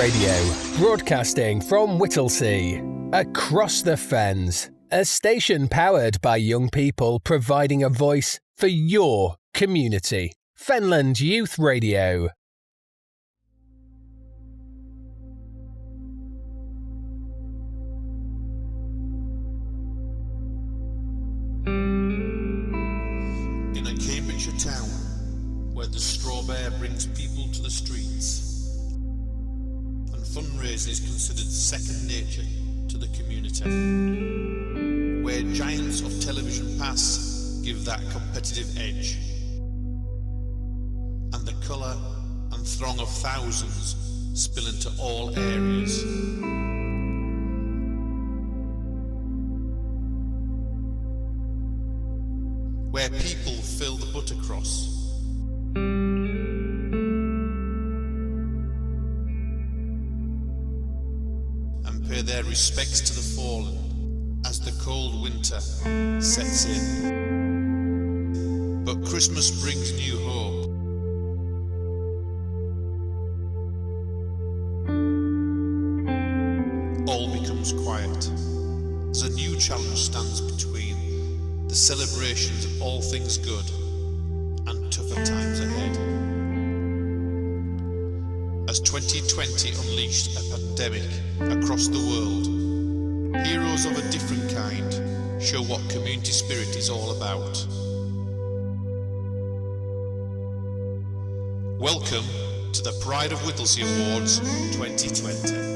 Radio, broadcasting from Whittlesey, across the fens, a station powered by young people providing a voice for your community. Fenland Youth Radio. In a Cambridgeshire town where the straw bear brings people to the streets and fundraising is considered second nature to the community, where giants of television past give that competitive edge, and the colour and throng of thousands spill into all areas. Where people fill the buttercross and pay their respects to the fallen as the cold winter sets in. But Christmas brings new hope. All becomes quiet as a new challenge stands between the celebrations of all things good and tougher times ahead. As 2020 unleashed a pandemic across the world, heroes of a different kind show what community spirit is all about. Welcome to the Pride of Whittlesey Awards 2020.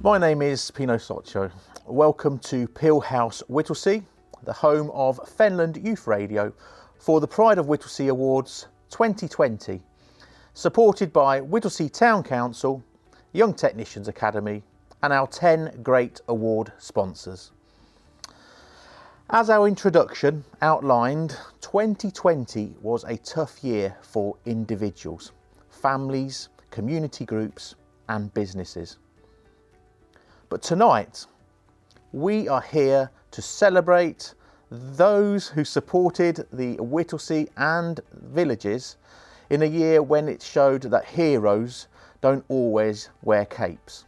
My name is Pino Soccio. Welcome to Peel House, Whittlesey, the home of Fenland Youth Radio for the Pride of Whittlesey Awards 2020, supported by Whittlesey Town Council, Young Technicians Academy and our 10 great award sponsors. As our introduction outlined, 2020 was a tough year for individuals, families, community groups and businesses. But tonight, we are here to celebrate those who supported the Whittlesey and villages in a year when it showed that heroes don't always wear capes.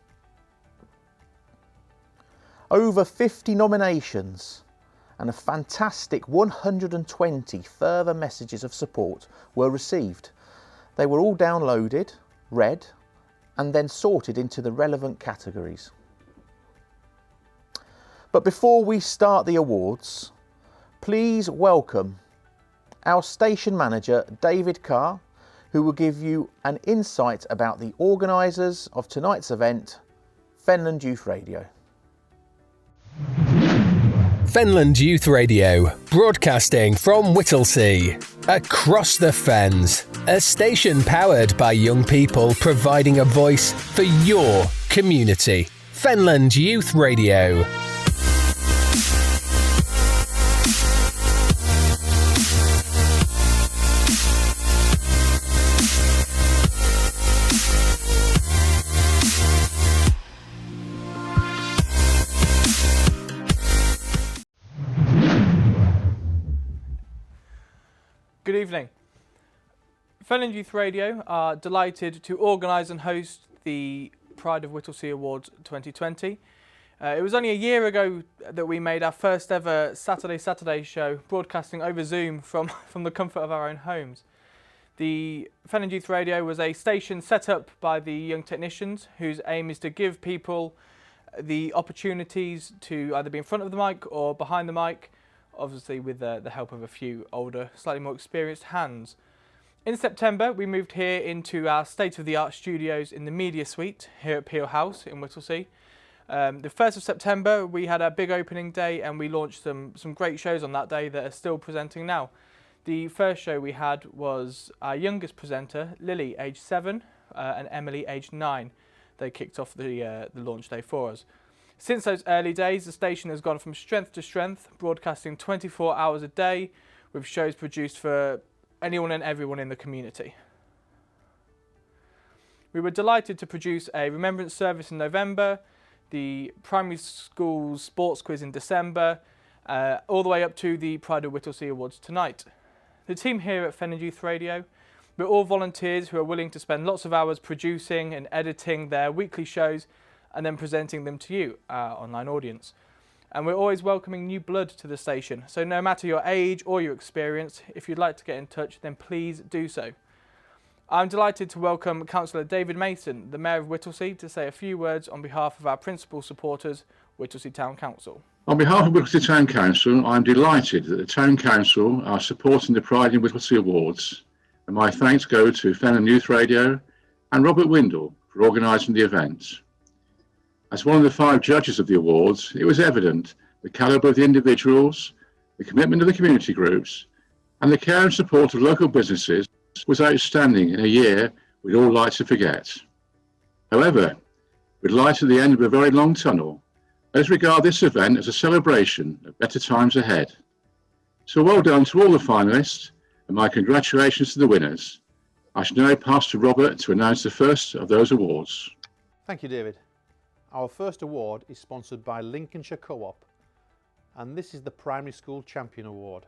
Over 50 nominations and a fantastic 120 further messages of support were received. They were all downloaded, read, and then sorted into the relevant categories. But before we start the awards, please welcome our station manager, David Carr, who will give you an insight about the organisers of tonight's event, Fenland Youth Radio. Fenland Youth Radio, broadcasting from Whittlesey, across the fens, a station powered by young people providing a voice for your community. Fenland Youth Radio. Good evening. Fenland Youth Radio are delighted to organise and host the Pride of Whittlesey Awards 2020. It was only a year ago that we made our first ever Saturday show, broadcasting over Zoom from the comfort of our own homes. The Fenland Youth Radio was a station set up by the young technicians whose aim is to give people the opportunities to either be in front of the mic or behind the mic, obviously with the help of a few older, slightly more experienced hands. In September, we moved here into our state-of-the-art studios in the Media Suite here at Peel House in Whittlesey. The 1st of September, we had our big opening day and we launched some great shows on that day that are still presenting now. The first show we had was our youngest presenter, Lily, aged 7, and Emily, aged 9. They kicked off the launch day for us. Since those early days, the station has gone from strength to strength, broadcasting 24 hours a day, with shows produced for anyone and everyone in the community. We were delighted to produce a remembrance service in November, the primary school's sports quiz in December, all the way up to the Pride of Whittlesey Awards tonight. The team here at Fenland Youth Radio, we're all volunteers who are willing to spend lots of hours producing and editing their weekly shows and then presenting them to you, our online audience. And we're always welcoming new blood to the station, so no matter your age or your experience, if you'd like to get in touch, then please do so. I'm delighted to welcome Councillor David Mason, the Mayor of Whittlesey, to say a few words on behalf of our principal supporters, Whittlesey Town Council. On behalf of Whittlesey Town Council, I'm delighted that the Town Council are supporting the Pride in Whittlesey Awards, and my thanks go to Fenland Youth Radio and Robert Windle for organising the event. As one of the 5 judges of the awards, it was evident the calibre of the individuals, the commitment of the community groups, and the care and support of local businesses was outstanding in a year we'd all like to forget. However, with light at the end of a very long tunnel, let's regard this event as a celebration of better times ahead. So well done to all the finalists, and my congratulations to the winners. I shall now pass to Robert to announce the first of those awards. Thank you, David. Our first award is sponsored by Lincolnshire Co-op, and this is the Primary School Champion Award.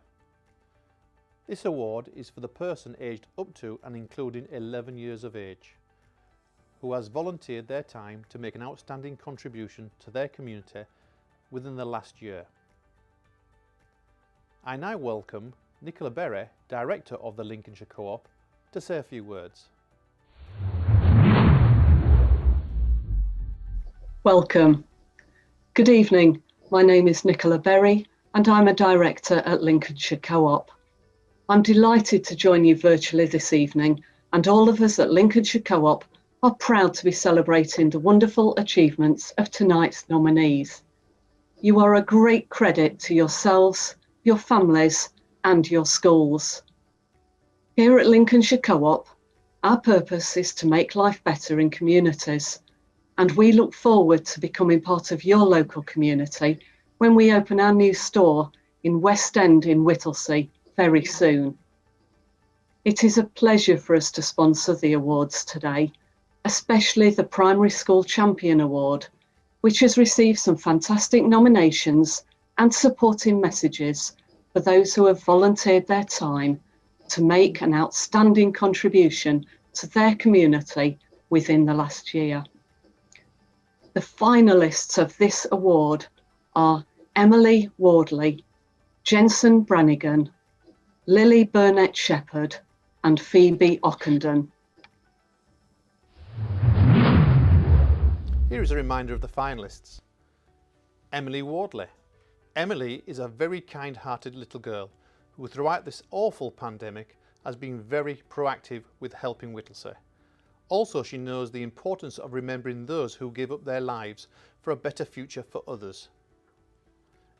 This award is for the person aged up to and including 11 years of age, who has volunteered their time to make an outstanding contribution to their community within the last year. I now welcome Nicola Berry, Director of the Lincolnshire Co-op, to say a few words. Welcome. Good evening. My name is Nicola Berry and I'm a Director at Lincolnshire Co-op. I'm delighted to join you virtually this evening, and all of us at Lincolnshire Co-op are proud to be celebrating the wonderful achievements of tonight's nominees. You are a great credit to yourselves, your families and your schools. Here at Lincolnshire Co-op, our purpose is to make life better in communities, and we look forward to becoming part of your local community when we open our new store in West End in Whittlesey very soon. It is a pleasure for us to sponsor the awards today, especially the Primary School Champion Award, which has received some fantastic nominations and supporting messages for those who have volunteered their time to make an outstanding contribution to their community within the last year. The finalists of this award are Emily Wardley, Jensen Brannigan, Lily Burnett-Shepherd and Phoebe Ockenden. Here is a reminder of the finalists. Emily Wardley. Emily is a very kind-hearted little girl who throughout this awful pandemic has been very proactive with helping Whittlesey. Also, she knows the importance of remembering those who give up their lives for a better future for others.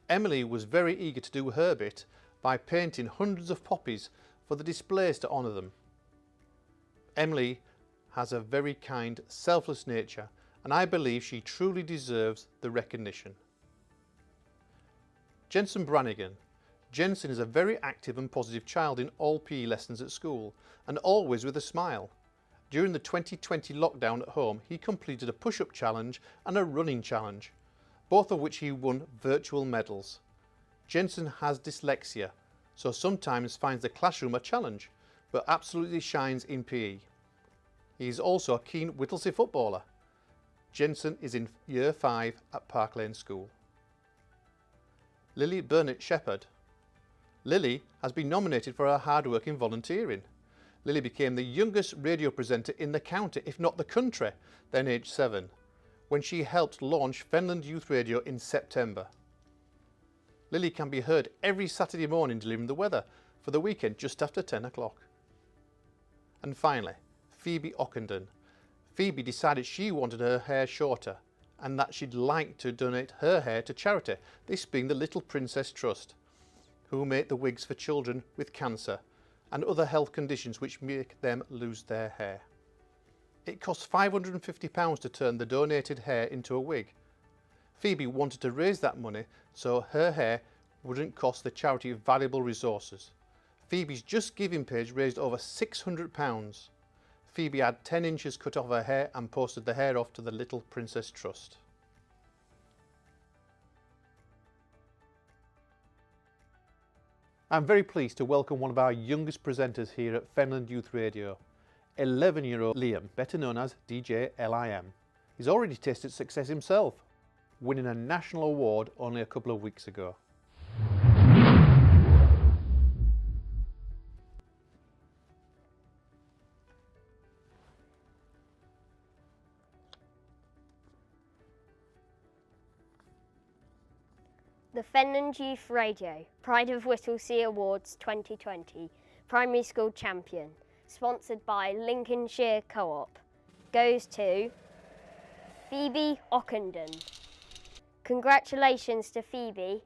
Emily was very eager to do her bit by painting hundreds of poppies for the displays to honour them. Emily has a very kind, selfless nature, and I believe she truly deserves the recognition. Jensen Brannigan. Jensen is a very active and positive child in all PE lessons at school, and always with a smile. During the 2020 lockdown at home, he completed a push-up challenge and a running challenge, both of which he won virtual medals. Jensen has dyslexia, so sometimes finds the classroom a challenge, but absolutely shines in PE. He is also a keen Whittlesey footballer. Jensen is in Year 5 at Park Lane School. Lily Burnett-Shepherd. Lily has been nominated for her hard work in volunteering. Lily became the youngest radio presenter in the county, if not the country, then aged 7, when she helped launch Fenland Youth Radio in September. Lily can be heard every Saturday morning delivering the weather for the weekend just after 10 o'clock. And finally, Phoebe Ockenden. Phoebe decided she wanted her hair shorter and that she'd like to donate her hair to charity, this being the Little Princess Trust, who make the wigs for children with cancer and other health conditions which make them lose their hair. It costs £550 to turn the donated hair into a wig. Phoebe wanted to raise that money so her hair wouldn't cost the charity valuable resources. Phoebe's Just Giving page raised over £600. Phoebe had 10 inches cut off her hair and posted the hair off to the Little Princess Trust. I'm very pleased to welcome one of our youngest presenters here at Fenland Youth Radio, 11-year-old Liam, better known as DJ LIM. He's already tasted success himself, winning a national award only a couple of weeks ago. The Fenland Youth Radio Pride of Whittlesey Awards 2020 Primary School Champion, sponsored by Lincolnshire Co-op, goes to Phoebe Ockenden. Congratulations to Phoebe.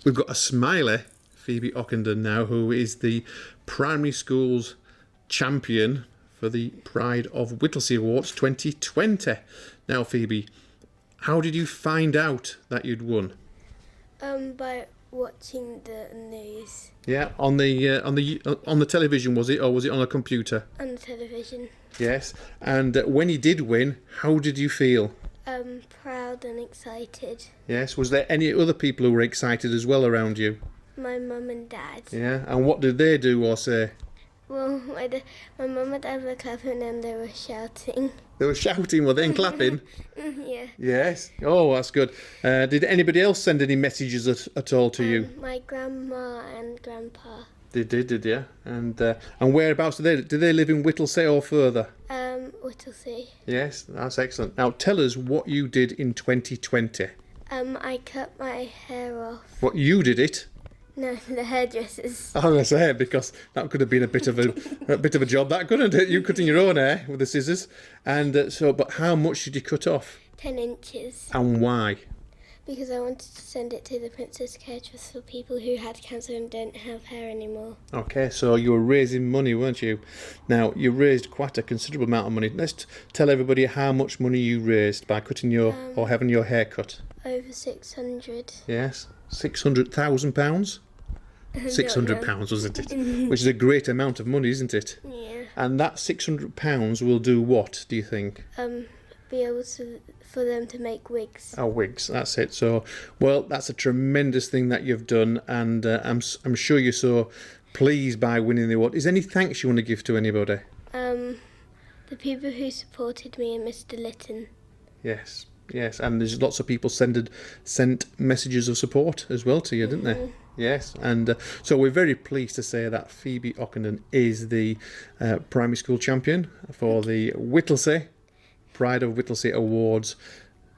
We've got a smiley, Phoebe Ockenden now, who is the primary school's champion for the Pride of Whittlesey Awards 2020. Now, Phoebe, how did you find out that you'd won? By watching the news. Yeah, on the television, was it, or was it on a computer? On the television. Yes. And when you did win, how did you feel? Proud and excited. Yes. Was there any other people who were excited as well around you? My mum and dad. Yeah. And what did they do or say? Well, my mum and dad were clapping and they were shouting. They were shouting, were they, and clapping? Yeah. Yes. Oh, that's good. Did anybody else send any messages at all to you? My grandma and grandpa. They did, yeah. And whereabouts do they? Do they live in Whittlesey or further? Whittlesey. Yes, that's excellent. Now tell us what you did in 2020. I cut my hair off. What, you did it? No, the hairdressers. I was going to say, because that could have been a bit of a job, that, couldn't it? You cutting your own hair with the scissors. And but how much did you cut off? 10 inches. And why? Because I wanted to send it to the Princess Care Trust for people who had cancer and don't have hair anymore. Okay, so you were raising money, weren't you? Now, you raised quite a considerable amount of money. Let's tell everybody how much money you raised by cutting or having your hair cut. Over 600. Yes, £600,000? £600, wasn't it? Which is a great amount of money, isn't it? Yeah. And that £600 will do what, do you think? Be able for them to make wigs. Oh, wigs, that's it. So, well, that's a tremendous thing that you've done, and I'm sure you're so pleased by winning the award. Is there any thanks you want to give to anybody? The people who supported me and Mr. Litton. Yes, and there's lots of people sent messages of support as well to you, didn't they? Yes, and so we're very pleased to say that Phoebe Ockenden is the primary school champion for the Whittlesey Pride of Whittlesey Awards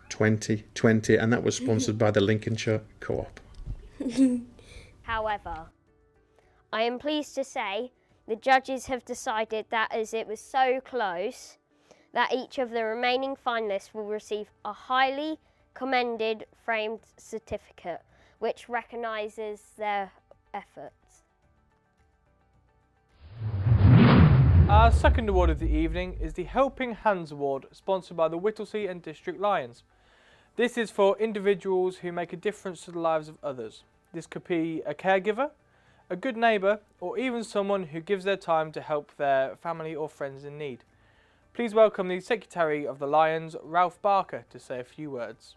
2020, and that was sponsored by the Lincolnshire Co-op. However, I am pleased to say the judges have decided that as it was so close, that each of the remaining finalists will receive a highly commended framed certificate which recognises their efforts. Our second award of the evening is the Helping Hands Award, sponsored by the Whittlesey and District Lions. This is for individuals who make a difference to the lives of others. This could be a caregiver, a good neighbour, or even someone who gives their time to help their family or friends in need. Please welcome the Secretary of the Lions, Ralph Barker, to say a few words.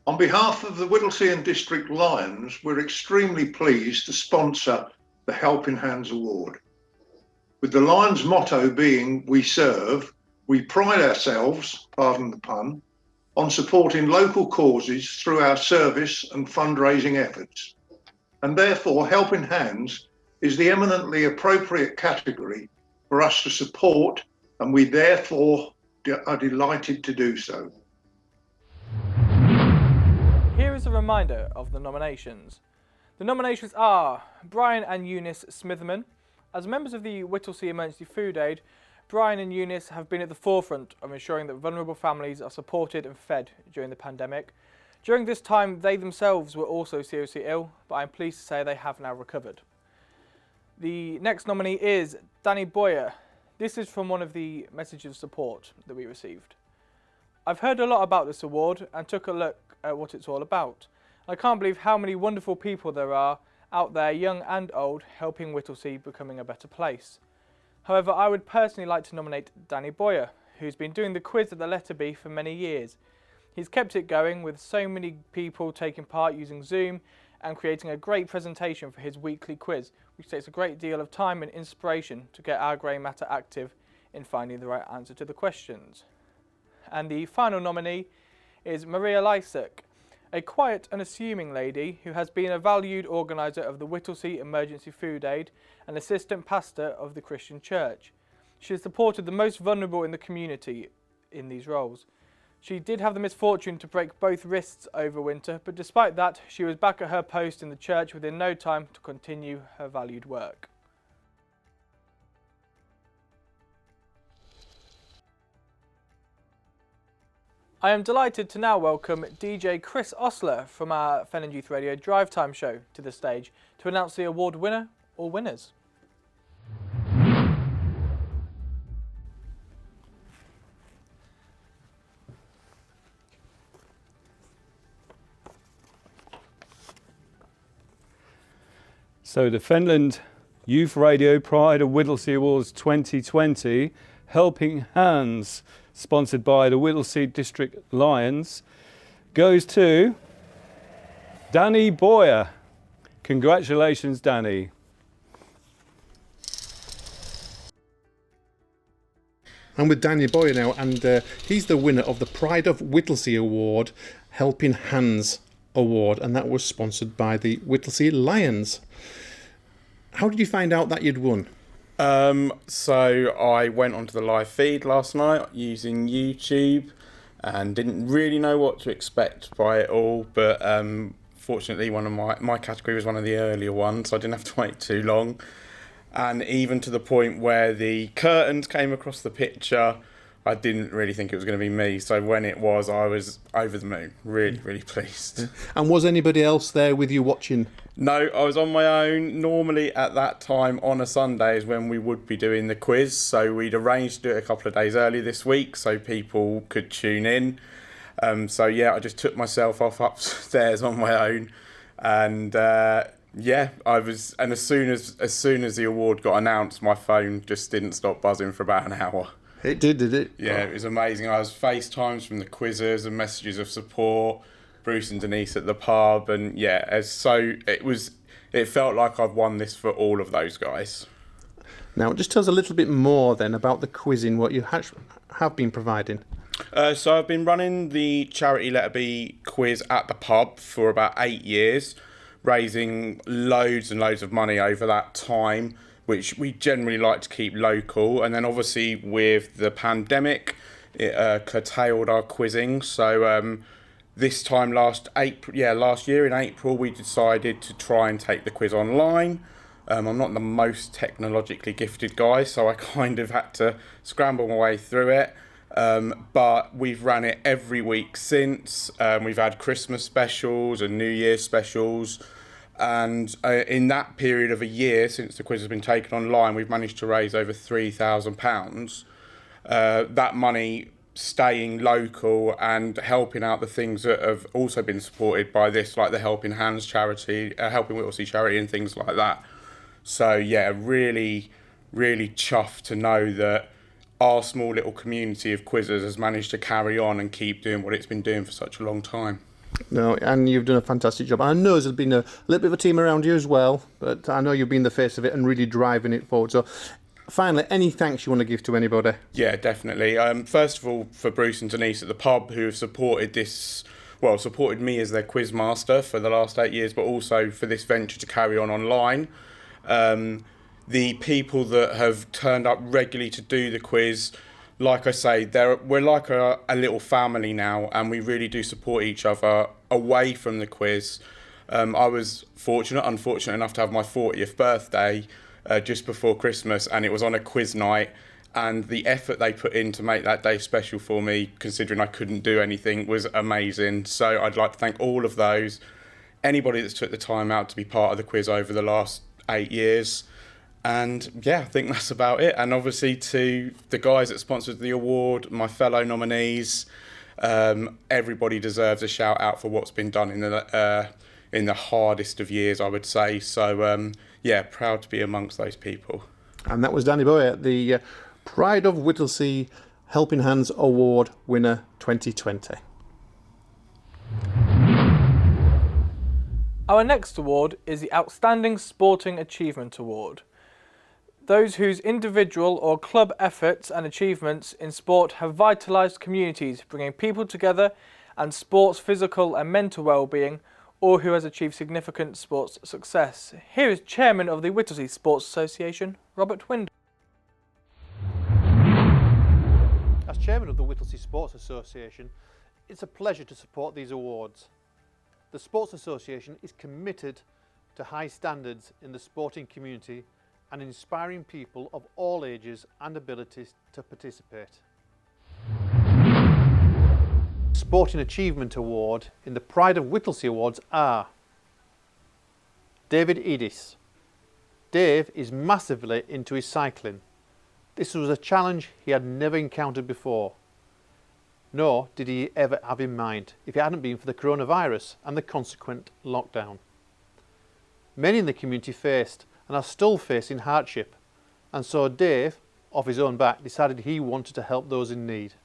On behalf of the Whittlesey and District Lions, we're extremely pleased to sponsor the Helping Hands Award. With the Lions motto being "We serve," we pride ourselves, pardon the pun, on supporting local causes through our service and fundraising efforts. And therefore, Helping Hands is the eminently appropriate category for us to support, and we therefore are delighted to do so. Here is a reminder of the nominations. The nominations are Brian and Eunice Smitherman. As members of the Whittlesey Emergency Food Aid, Brian and Eunice have been at the forefront of ensuring that vulnerable families are supported and fed during the pandemic. During this time, they themselves were also seriously ill, but I'm pleased to say they have now recovered. The next nominee is Danny Boyer. This is from one of the messages of support that we received. I've heard a lot about this award and took a look at what it's all about. I can't believe how many wonderful people there are out there, young and old, helping Whittlesey becoming a better place. However, I would personally like to nominate Danny Boyer, who's been doing the quiz at the letter B for many years. He's kept it going with so many people taking part using Zoom and creating a great presentation for his weekly quiz, which takes a great deal of time and inspiration to get our grey matter active in finding the right answer to the questions. And the final nominee is Maria Lysak, a quiet and assuming lady who has been a valued organiser of the Whittlesey Emergency Food Aid and assistant pastor of the Christian Church. She has supported the most vulnerable in the community in these roles. She did have the misfortune to break both wrists over winter, but despite that, she was back at her post in the church within no time to continue her valued work. I am delighted to now welcome DJ Chris Osler from our Fen and Youth Radio Drive Time show to the stage to announce the award winner or winners. So the Fenland Youth Radio Pride of Whittlesey Awards 2020 Helping Hands, sponsored by the Whittlesey District Lions, goes to Danny Boyer. Congratulations, Danny. I'm with Danny Boyer now, and he's the winner of the Pride of Whittlesey Award, Helping Hands Award, and that was sponsored by the Whittlesey Lions. How did you find out that you'd won? So I went onto the live feed last night using YouTube and didn't really know what to expect by it all, but fortunately one of my category was one of the earlier ones, so I didn't have to wait too long. and even to the point where the curtains came across the picture, I didn't really think it was going to be me. So when it was, I was over the moon. Really, really pleased. Yeah. And was anybody else there with you watching? No, I was on my own. Normally at that time on a Sunday is when we would be doing the quiz. So we'd arranged to do it a couple of days early this week so people could tune in. So yeah, I just took myself off upstairs on my own. And yeah, I was, and as soon as the award got announced, my phone just didn't stop buzzing for about an hour. It did it? Yeah, it was amazing. I was FaceTimes from the quizzers and messages of support, Bruce and Denise at the pub, and yeah, it felt like I've won this for all of those guys. Now, just tell us a little bit more then about the quizzing, what you have been providing. So I've been running the Charity Letter B quiz at the pub for about 8 years, raising loads and loads of money over that time, which we generally like to keep local. And then obviously with the pandemic, it curtailed our quizzing. So this time last year in April, we decided to try and take the quiz online. I'm not the most technologically gifted guy, so I kind of had to scramble my way through it. But we've ran it every week since. We've had Christmas specials and New Year's specials. And in that period of a year, since the quiz has been taken online, we've managed to raise over £3,000. That money staying local and helping out the things that have also been supported by this, like the Helping Hands charity, Helping Whittlesey charity and things like that. So yeah, really, really chuffed to know that our small little community of quizzers has managed to carry on and keep doing what it's been doing for such a long time. No, and you've done a fantastic job. I know there's been a little bit of a team around you as well, but I know you've been the face of it and really driving it forward. So finally, any thanks you want to give to anybody? Yeah, definitely. First of all, for Bruce and Denise at the pub, who have supported me as their quiz master for the last 8 years, but also for this venture to carry on online. The people that have turned up regularly to do the quiz, like I say, we're like a little family now, and we really do support each other away from the quiz. I was unfortunate enough to have my 40th birthday just before Christmas, and it was on a quiz night, and the effort they put in to make that day special for me, considering I couldn't do anything, was amazing. So I'd like to thank all of those, anybody that's took the time out to be part of the quiz over the last 8 years. And yeah, I think that's about it. And obviously to the guys that sponsored the award, my fellow nominees, everybody deserves a shout out for what's been done in the hardest of years, I would say. So yeah, proud to be amongst those people. And that was Danny Boyer, the Pride of Whittlesey Helping Hands Award winner 2020. Our next award is the Outstanding Sporting Achievement Award. Those whose individual or club efforts and achievements in sport have vitalised communities, bringing people together, and sports physical and mental well-being, or who has achieved significant sports success. Here is Chairman of the Whittlesey Sports Association, Robert Windle. As Chairman of the Whittlesey Sports Association, it's a pleasure to support these awards. The Sports Association is committed to high standards in the sporting community and inspiring people of all ages and abilities to participate. Sporting Achievement Award in the Pride of Whittlesey Awards are David Edis. Dave is massively into his cycling. This was a challenge he had never encountered before, nor did he ever have in mind if it hadn't been for the coronavirus and the consequent lockdown. Many in the community faced and are still facing hardship, and so Dave, off his own back, decided he wanted to help those in need.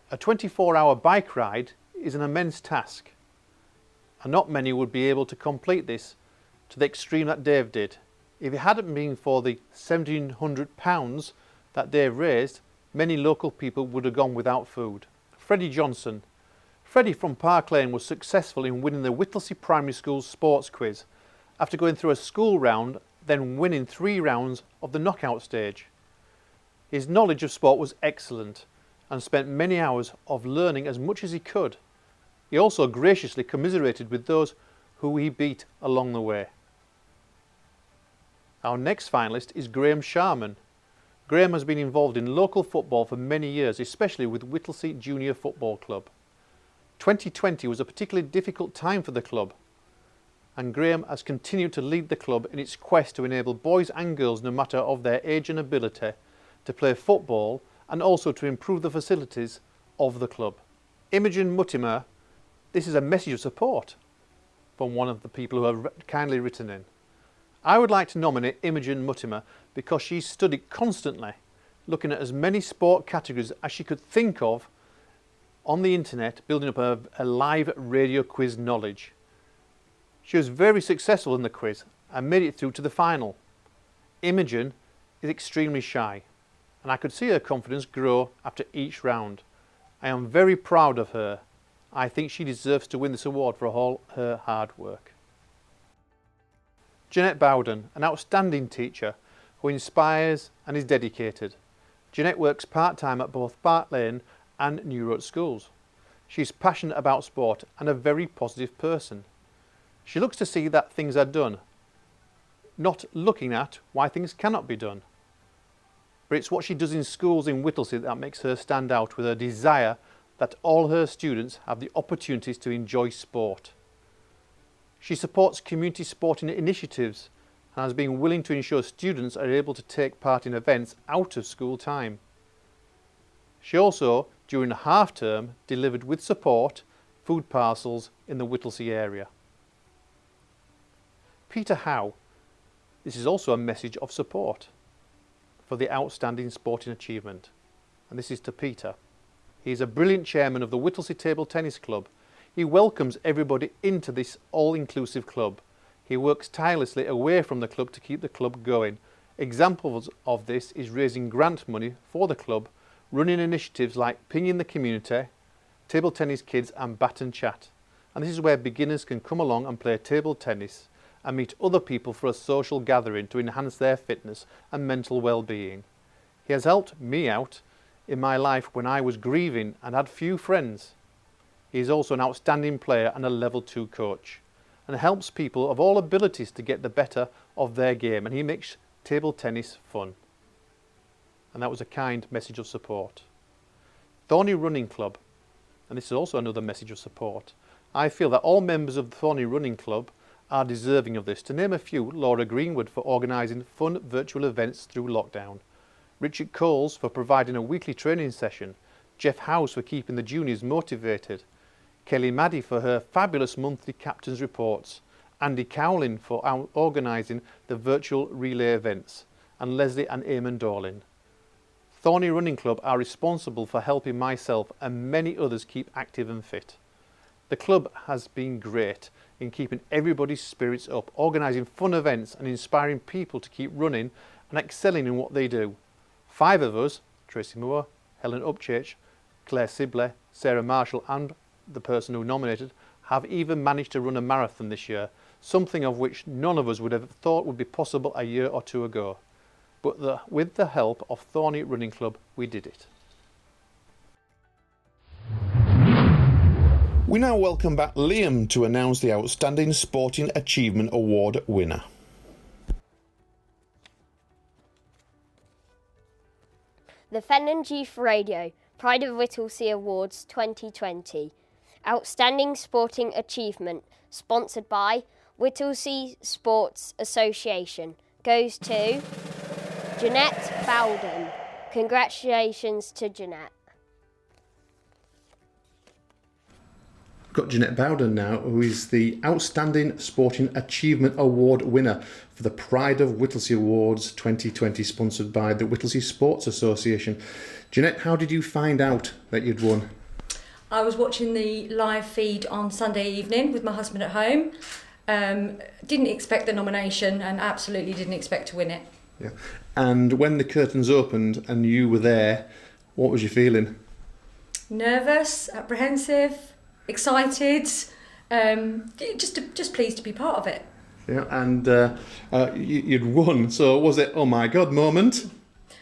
A 24-hour bike ride is an immense task, and not many would be able to complete this to the extreme that Dave did. If it hadn't been for the £1,700 that Dave raised, many local people would have gone without food. Freddie Johnson. Freddie from Park Lane was successful in winning the Whittlesey Primary School sports quiz after going through a school round, then winning 3 rounds of the knockout stage. His knowledge of sport was excellent and spent many hours of learning as much as he could. He also graciously commiserated with those who he beat along the way. Our next finalist is Graham Sharman. Graham has been involved in local football for many years, especially with Whittlesey Junior Football Club. 2020 was a particularly difficult time for the club, and Graham has continued to lead the club in its quest to enable boys and girls, no matter of their age and ability, to play football and also to improve the facilities of the club. Imogen Muttimer, this is a message of support from one of the people who have kindly written in. I would like to nominate Imogen Muttimer because she studied constantly, looking at as many sport categories as she could think of on the internet, building up a live radio quiz knowledge. She was very successful in the quiz and made it through to the final. Imogen is extremely shy, and I could see her confidence grow after each round. I am very proud of her. I think she deserves to win this award for all her hard work. Jeanette Bowden, an outstanding teacher who inspires and is dedicated. Jeanette works part-time at both Bart Lane and New Road schools. She's passionate about sport and a very positive person. She looks to see that things are done, not looking at why things cannot be done. But it's what she does in schools in Whittlesey that makes her stand out, with her desire that all her students have the opportunities to enjoy sport. She supports community sporting initiatives and has been willing to ensure students are able to take part in events out of school time. She also, during the half term, delivered with support food parcels in the Whittlesey area. Peter Howe, this is also a message of support for the outstanding sporting achievement, and this is to Peter. He is a brilliant chairman of the Whittlesey Table Tennis Club. He welcomes everybody into this all-inclusive club. He works tirelessly away from the club to keep the club going. Examples of this is raising grant money for the club, running initiatives like Pinging the Community, Table Tennis Kids and Bat and Chat. And this is where beginners can come along and play table tennis and meet other people for a social gathering to enhance their fitness and mental well-being. He has helped me out in my life when I was grieving and had few friends. He is also an outstanding player and a level 2 coach, and helps people of all abilities to get the better of their game, and he makes table tennis fun. And that was a kind message of support. Thorney Running Club, and this is also another message of support. I feel that all members of the Thorney Running Club are deserving of this. To name a few: Laura Greenwood for organising fun virtual events through lockdown, Richard Coles for providing a weekly training session, Jeff House for keeping the juniors motivated, Kelly Maddy for her fabulous monthly captain's reports, Andy Cowlin for organising the virtual relay events, and Leslie and Eamon Dorlin. Thorney Running Club are responsible for helping myself and many others keep active and fit. The club has been great in keeping everybody's spirits up, organising fun events and inspiring people to keep running and excelling in what they do. 5 of us, Tracy Moore, Helen Upchurch, Claire Sibley, Sarah Marshall and the person who nominated, have even managed to run a marathon this year, something of which none of us would have thought would be possible a year or two ago. But with the help of Thorney Running Club, we did it. We now welcome back Liam to announce the Outstanding Sporting Achievement Award winner. The Fenland Youth Radio Pride of Whittlesey Awards 2020. Outstanding Sporting Achievement, sponsored by Whittlesey Sports Association, goes to Jeanette Bowden. Congratulations to Jeanette. Got Jeanette Bowden now, who is the Outstanding Sporting Achievement Award winner for the Pride of Whittlesey Awards 2020, sponsored by the Whittlesey Sports Association. Jeanette, how did you find out that you'd won? I was watching the live feed on Sunday evening with my husband at home. Didn't expect the nomination and absolutely didn't expect to win it. Yeah. And when the curtains opened and you were there, what was you feeling? Nervous, apprehensive, excited, just pleased to be part of it. Yeah, and you'd won, so was it oh my god moment?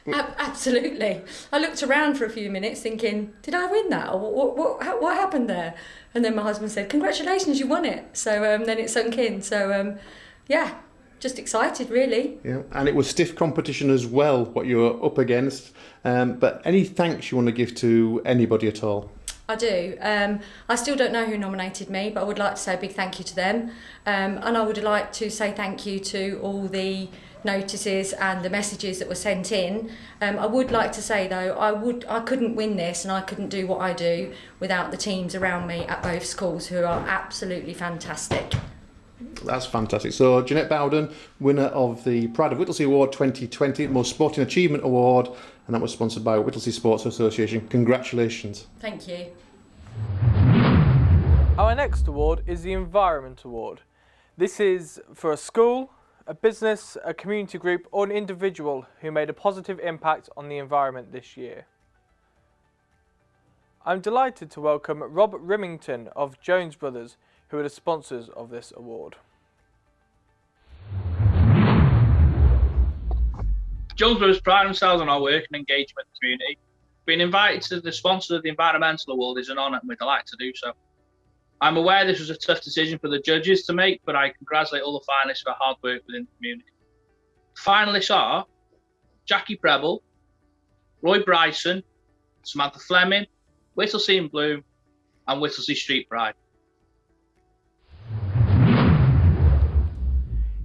Absolutely. I looked around for a few minutes thinking, did I win that? Or what happened there? And then my husband said, congratulations, you won it. So then it sunk in. So yeah, just excited, really. Yeah, and it was stiff competition as well, what you were up against. But any thanks you want to give to anybody at all? I do. I still don't know who nominated me, but I would like to say a big thank you to them. And I would like to say thank you to all the notices and the messages that were sent in. I would like to say though, I couldn't win this and I couldn't do what I do without the teams around me at both schools who are absolutely fantastic. That's fantastic. So Jeanette Bowden, winner of the Pride of Whittlesey Award 2020, Most Sporting Achievement Award, and that was sponsored by Whittlesey Sports Association. Congratulations. Thank you. Our next award is the Environment Award. This is for a school, a business, a community group or an individual who made a positive impact on the environment this year. I'm delighted to welcome Rob Rimington of Jones Brothers, who are the sponsors of this award. Jones Brothers pride themselves on our work and engagement in the community. Being invited to the sponsor of the Environmental Award is an honour and we're delighted to do so. I'm aware this was a tough decision for the judges to make, but I congratulate all the finalists for hard work within the community. Finalists are Jackie Preble, Roy Bryson, Samantha Fleming, Whittlesey and Bloom, and Whittlesey Street Pride.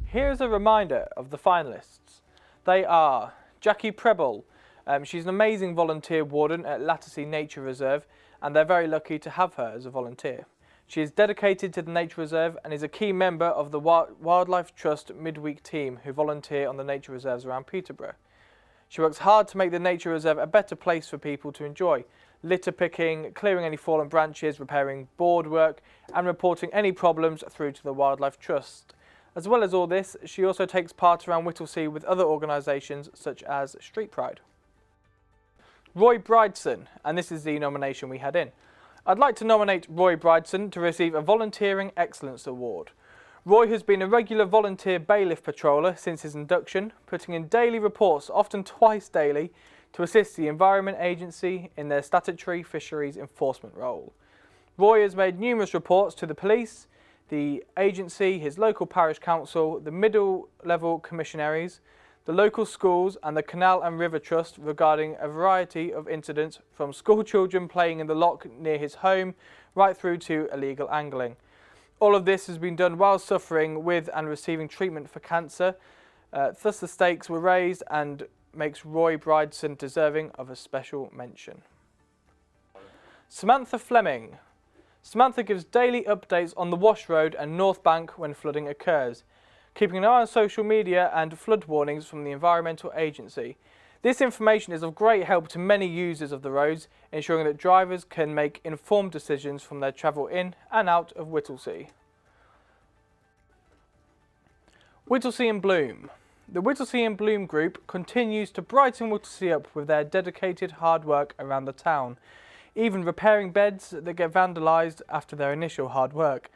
Here's a reminder of the finalists. They are Jackie Preble. She's an amazing volunteer warden at Whittlesey Nature Reserve, and they're very lucky to have her as a volunteer. She is dedicated to the Nature Reserve and is a key member of the Wildlife Trust midweek team who volunteer on the nature reserves around Peterborough. She works hard to make the Nature Reserve a better place for people to enjoy, litter picking, clearing any fallen branches, repairing board work and reporting any problems through to the Wildlife Trust. As well as all this, she also takes part around Whittlesey with other organisations such as Street Pride. Roy Bryson, and this is the nomination we had in. I'd like to nominate Roy Bryson to receive a Volunteering Excellence Award. Roy has been a regular volunteer bailiff patroller since his induction, putting in daily reports, often twice daily, to assist the Environment Agency in their statutory fisheries enforcement role. Roy has made numerous reports to the police, the agency, his local parish council, the middle-level commissionaries, the local schools and the Canal and River Trust regarding a variety of incidents from school children playing in the loch near his home right through to illegal angling. All of this has been done while suffering with and receiving treatment for cancer. Thus the stakes were raised and makes Roy Bryson deserving of a special mention. Samantha Fleming. Samantha gives daily updates on the Wash Road and North Bank when flooding occurs, keeping an eye on social media and flood warnings from the Environmental Agency. This information is of great help to many users of the roads, ensuring that drivers can make informed decisions from their travel in and out of Whittlesey. Whittlesey and Bloom. The Whittlesey and Bloom group continues to brighten Whittlesey up with their dedicated hard work around the town, even repairing beds that get vandalised after their initial hard work.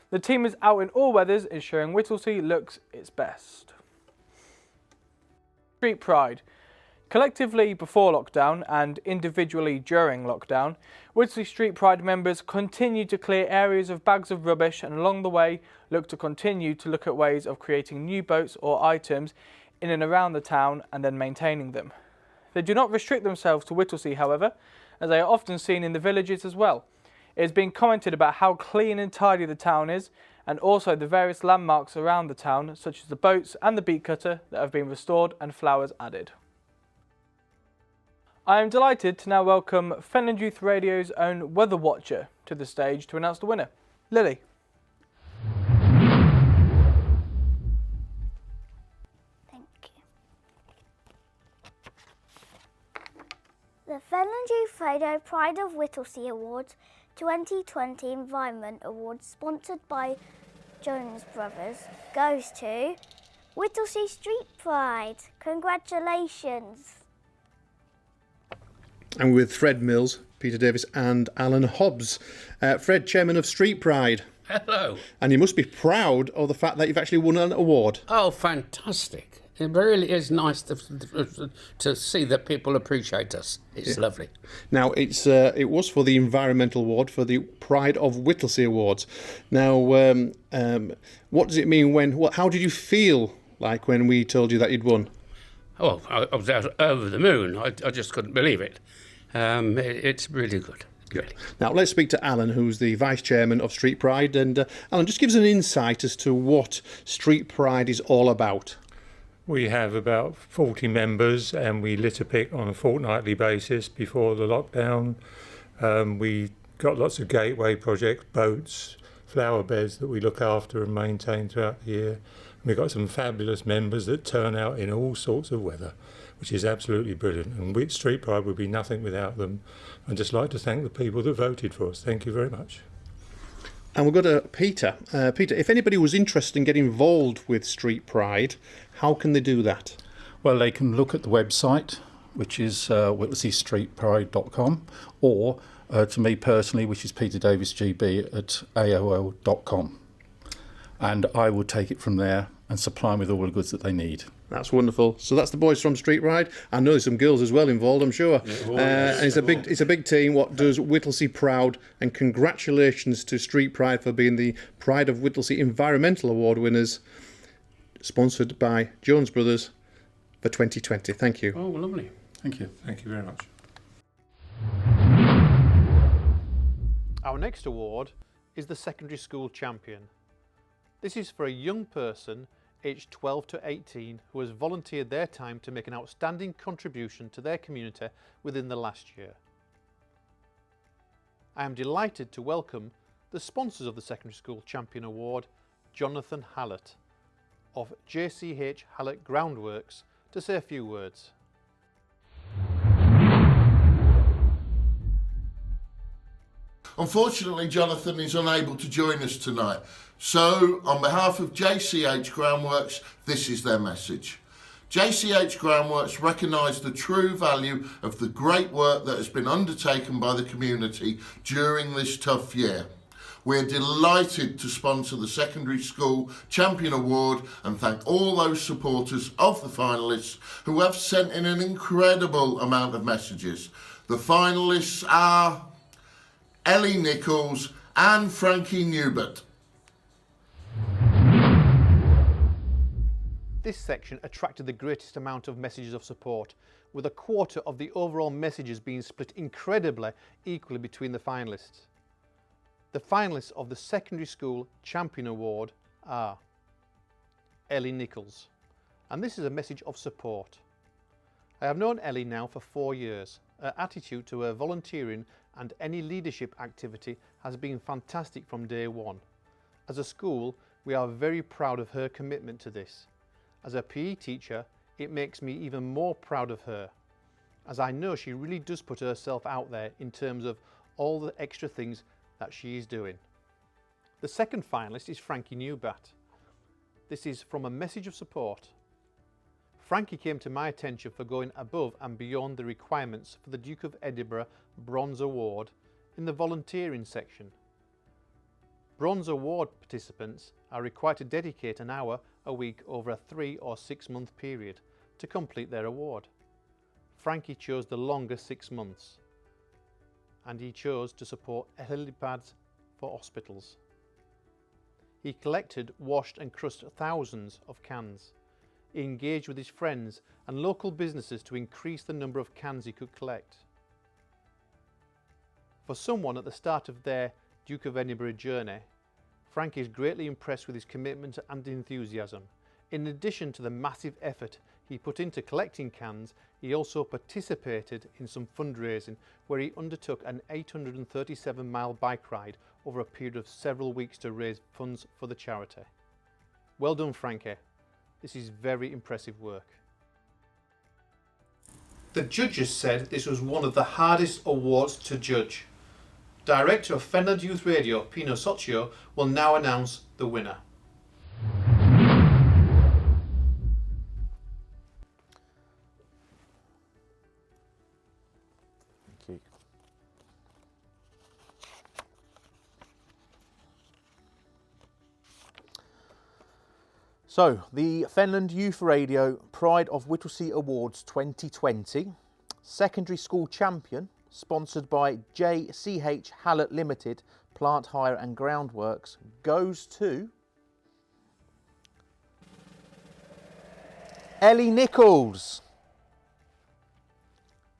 The team is out in all weathers, ensuring Whittlesey looks its best. Street Pride. Collectively before lockdown and individually during lockdown, Whittlesey Street Pride members continue to clear areas of bags of rubbish and along the way look to continue to look at ways of creating new boats or items in and around the town and then maintaining them. They do not restrict themselves to Whittlesey, however, as they are often seen in the villages as well. It has been commented about how clean and tidy the town is, and also the various landmarks around the town, such as the boats and the beet cutter that have been restored and flowers added. I am delighted to now welcome Fenland Youth Radio's own Weather Watcher to the stage to announce the winner, Lily. Thank you. The Fenland Youth Radio Pride of Whittlesey Awards 2020 Environment Award, sponsored by Jones Brothers, goes to Whittlesey Street Pride. Congratulations. And with Fred Mills, Peter Davis and Alan Hobbs. Fred, Chairman of Street Pride. Hello. And you must be proud of the fact that you've actually won an award. Oh, fantastic. It really is nice to see that people appreciate us. It's lovely. Now, it was for the Environmental Award, for the Pride of Whittlesey Awards. Now, what does it mean how did you feel like when we told you that you'd won? Oh, I was over the moon. I just couldn't believe it. It's really good. Really. Now let's speak to Alan, who's the Vice Chairman of Street Pride. And Alan, just give us an insight as to what Street Pride is all about. We have about 40 members and we litter pick on a fortnightly basis before the lockdown. We got lots of gateway projects, boats, flower beds that we look after and maintain throughout the year. We've got some fabulous members that turn out in all sorts of weather, which is absolutely brilliant. And Street Pride would be nothing without them. I'd just like to thank the people that voted for us. Thank you very much. And we'll go to Peter. Peter, if anybody was interested in getting involved with Street Pride, how can they do that? Well, they can look at the website, which is whittleseystreetpride.com, or to me personally, which is peterdavisgb at aol.com. And I will take it from there and supply them with all the goods that they need. That's wonderful. So that's the boys from Street Pride. I know there's some girls as well involved, I'm sure. And it's a big team. What does Whittlesey proud? And congratulations to Street Pride for being the Pride of Whittlesey Environmental Award winners, sponsored by Jones Brothers for 2020. Thank you. Oh, lovely. Thank you. Thank you very much. Our next award is the Secondary School Champion. This is for a young person aged 12 to 18 who has volunteered their time to make an outstanding contribution to their community within the last year. I am delighted to welcome the sponsors of the Secondary School Champion Award, Jonathan Hallett of JCH Hallett Groundworks, to say a few words. Unfortunately, Jonathan is unable to join us tonight. So, on behalf of JCH Groundworks, this is their message. JCH Groundworks recognise the true value of the great work that has been undertaken by the community during this tough year. We're delighted to sponsor the Secondary School Champion Award and thank all those supporters of the finalists who have sent in an incredible amount of messages. The finalists are Ellie Nichols and Frankie Newbert. This section attracted the greatest amount of messages of support, with a quarter of the overall messages being split incredibly equally between the finalists. The finalists of the Secondary School Champion Award are Ellie Nichols, and this is a message of support. I have known Ellie now for 4 years. Her attitude to her volunteering and any leadership activity has been fantastic from day one. As a school, we are very proud of her commitment to this. As a PE teacher, it makes me even more proud of her, as I know she really does put herself out there in terms of all the extra things that she is doing. The second finalist is Frankie Newbat. This is from a message of support. Frankie came to my attention for going above and beyond the requirements for the Duke of Edinburgh Bronze Award in the volunteering section. Bronze Award participants are required to dedicate an hour a week over a 3 or 6 month period to complete their award. Frankie chose the longer 6 months, and he chose to support helipads for hospitals. He collected, washed and crushed thousands of cans. He engaged with his friends and local businesses to increase the number of cans he could collect. For someone at the start of their Duke of Edinburgh journey, Frankie is greatly impressed with his commitment and enthusiasm. In addition to the massive effort he put into collecting cans, he also participated in some fundraising where he undertook an 837-mile bike ride over a period of several weeks to raise funds for the charity. Well done, Frankie. This is very impressive work. The judges said this was one of the hardest awards to judge. Director of Fenland Youth Radio, Pino Soccio, will now announce the winner. Thank you. So, the Fenland Youth Radio Pride of Whittlesey Awards 2020 Secondary School Champion, sponsored by JCH Hallett Limited, Plant Hire and Groundworks, goes to Ellie Nichols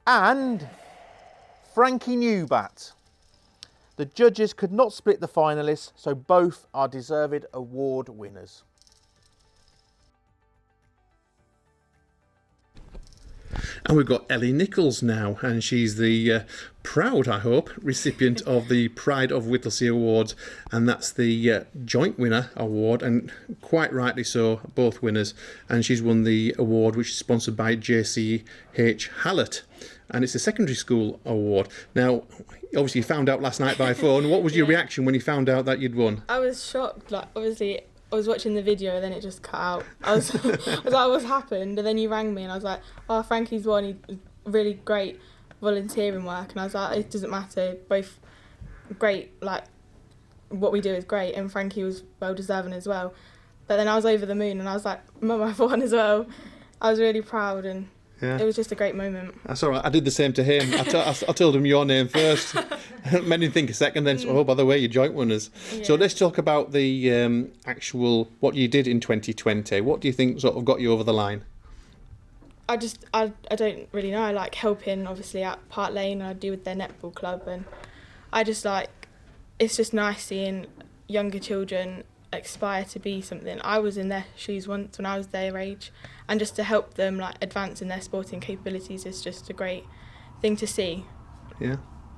and Frankie Newbat. The judges could not split the finalists, so both are deserved award winners. And we've got Ellie Nichols now, and she's the proud, I hope, recipient of the Pride of Whittlesey Awards, and that's the joint winner award, and quite rightly so, both winners. And she's won the award, which is sponsored by JCH Hallett, and it's a secondary school award. Now, obviously you found out last night by phone. What was your reaction when you found out that you'd won? I was shocked. Like, obviously, I was watching the video and then it just cut out. I was like, what's happened? And then you rang me and I was like, oh, Frankie's won. He really great volunteering work. And I was like, it doesn't matter. Both great, like, what we do is great. And Frankie was well deserving as well. But then I was over the moon and I was like, Mum, I've won as well. I was really proud and it was just a great moment. That's all right. I did the same to him. I told him your name first. Made him think a second, then, oh, by the way, you're joint winners. Yeah. So let's talk about the actual, what you did in 2020. What do you think sort of got you over the line? I don't really know. I like helping, obviously, at Park Lane, and I do with their netball club. And I just like, it's just nice seeing younger children aspire to be something. I was in their shoes once when I was their age, and just to help them like advance in their sporting capabilities is just a great thing to see. Yeah.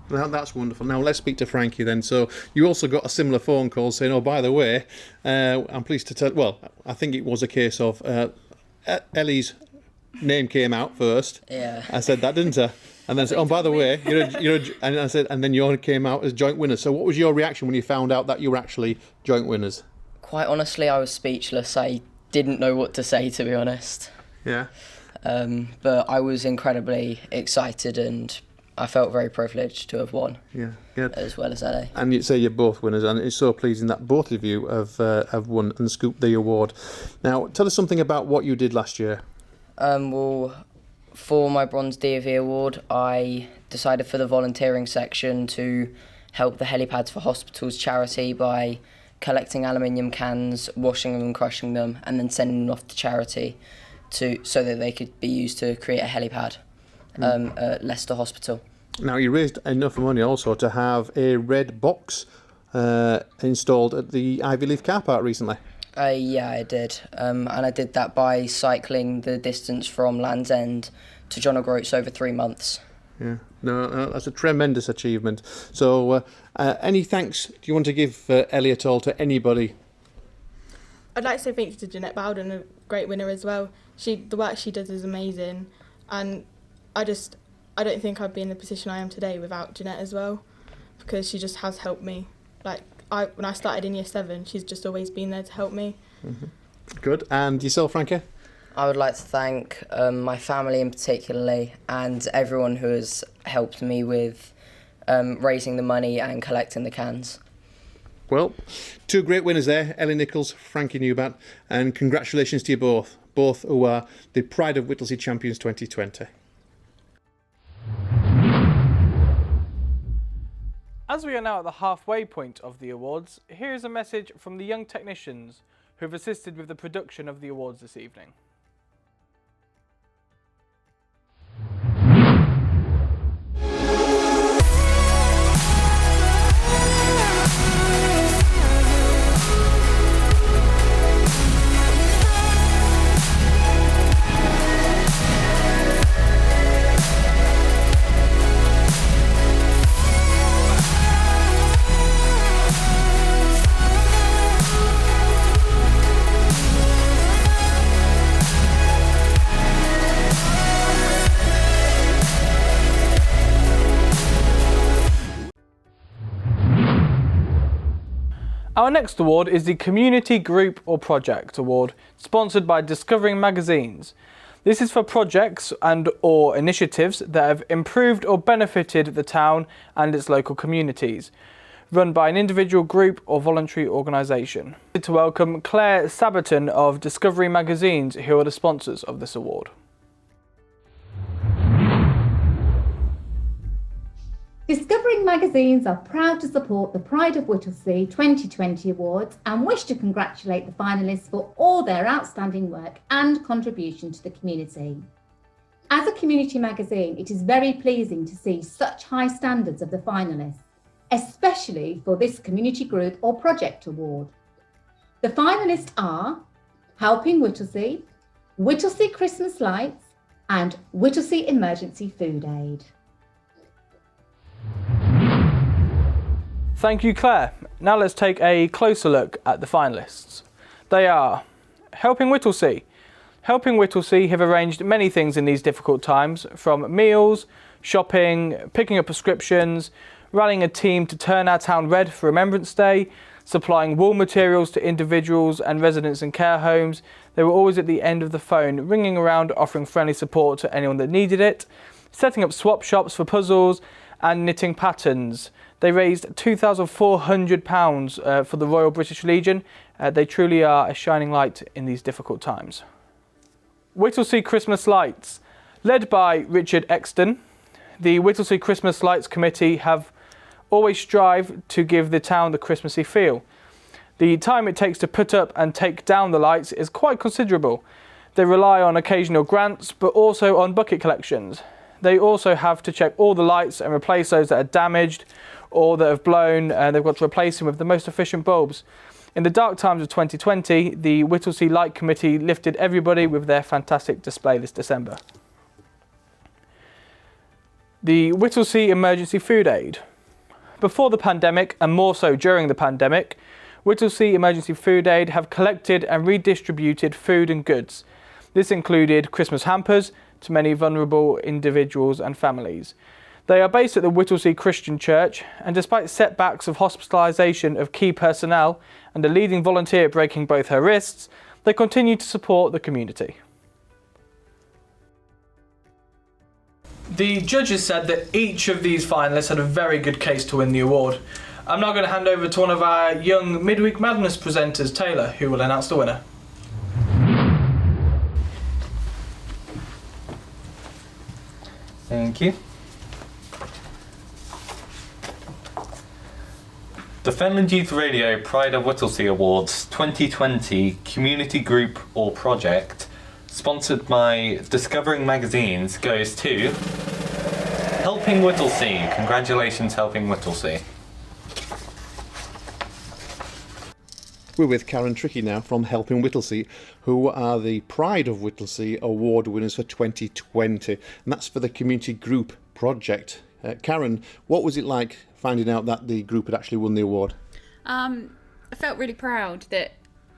Well, that's wonderful. Now let's speak to Frankie then. So you also got a similar phone call saying, oh, by the way, I'm pleased to tell, well, I think it was a case of Ellie's name came out first. Yeah. I said that, didn't I? And then I said, oh, by the way, and I said, and then you came out as joint winners. So what was your reaction when you found out that you were actually joint winners? Quite honestly, I was speechless. I didn't know what to say, to be honest. Yeah. But I was incredibly excited and I felt very privileged to have won. Yeah, good. As well as Ellie. And you say you're both winners, and it's so pleasing that both of you have won and scooped the award. Now, tell us something about what you did last year. Well, for my Bronze DAV award, I decided for the volunteering section to help the Helipads for Hospitals charity by collecting aluminium cans, washing them and crushing them, and then sending them off to charity so that they could be used to create a helipad at Leicester Hospital. Now, you raised enough money also to have a red box installed at the Ivy Leaf car park recently. Yeah, I did. And I did that by cycling the distance from Land's End to John O'Groats over 3 months. Yeah, no, that's a tremendous achievement. So, any thanks do you want to give Ellie at all to anybody? I'd like to say thank you to Jeanette Bowden, a great winner as well. The work she does is amazing, and I don't think I'd be in the position I am today without Jeanette as well, because she just has helped me. Like when I started in Year 7, she's just always been there to help me. Mm-hmm. Good. And yourself, Frankie? I would like to thank my family in particularly and everyone who has helped me with raising the money and collecting the cans. Well, two great winners there, Ellie Nichols, Frankie Newbat, and congratulations to you both who are the Pride of Whittlesey Champions 2020. As we are now at the halfway point of the awards, here is a message from the young technicians who have assisted with the production of the awards this evening. Our next award is the Community Group or Project Award, sponsored by Discovering Magazines. This is for projects and or initiatives that have improved or benefited the town and its local communities, run by an individual group or voluntary organisation. To welcome Claire Sabaton of Discovery Magazines, who are the sponsors of this award. Discovering Magazines are proud to support the Pride of Whittlesey 2020 Awards and wish to congratulate the finalists for all their outstanding work and contribution to the community. As a community magazine, it is very pleasing to see such high standards of the finalists, especially for this community group or project award. The finalists are Helping Whittlesey, Whittlesey Christmas Lights, and Whittlesey Emergency Food Aid. Thank you, Claire. Now let's take a closer look at the finalists. They are Helping Whittlesey. Helping Whittlesey have arranged many things in these difficult times, from meals, shopping, picking up prescriptions, rallying a team to turn our town red for Remembrance Day, supplying wool materials to individuals and residents in care homes. They were always at the end of the phone, ringing around, offering friendly support to anyone that needed it, setting up swap shops for puzzles and knitting patterns. They raised £2,400 for the Royal British Legion. They truly are a shining light in these difficult times. Whittlesey Christmas Lights. Led by Richard Exton, the Whittlesey Christmas Lights Committee have always strived to give the town the Christmassy feel. The time it takes to put up and take down the lights is quite considerable. They rely on occasional grants, but also on bucket collections. They also have to check all the lights and replace those that are damaged or that have blown, and they've got to replace them with the most efficient bulbs. In the dark times of 2020, the Whittlesey Light Committee lifted everybody with their fantastic display this December. The Whittlesey Emergency Food Aid. Before the pandemic, and more so during the pandemic, Whittlesey Emergency Food Aid have collected and redistributed food and goods. This included Christmas hampers to many vulnerable individuals and families. They are based at the Whittlesey Christian Church, and despite setbacks of hospitalisation of key personnel and a leading volunteer breaking both her wrists, they continue to support the community. The judges said that each of these finalists had a very good case to win the award. I'm now going to hand over to one of our young Midweek Madness presenters, Taylor, who will announce the winner. Thank you. The Fenland Youth Radio Pride of Whittlesey Awards 2020 Community Group or Project, sponsored by Discovering Magazines, goes to Helping Whittlesey. Congratulations, Helping Whittlesey. We're with Karen Trickey now from Helping Whittlesey, who are the Pride of Whittlesey Award winners for 2020, and that's for the Community Group Project. Karen, what was it like finding out that the group had actually won the award? I felt really proud that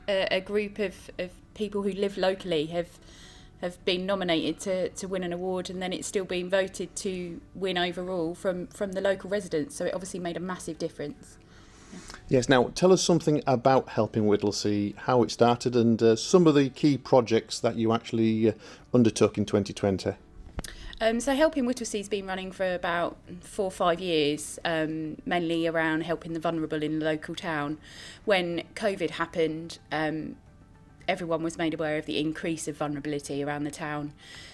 a group of people who live locally have been nominated to win an award, and then it's still being voted to win overall from the local residents, so it obviously made a massive difference. Yes, now tell us something about Helping Whittlesey, how it started, and some of the key projects that you actually undertook in 2020. So Helping Whittlesey's been running for about 4 or 5 years, mainly around helping the vulnerable in the local town. When COVID happened, everyone was made aware of the increase of vulnerability around the town.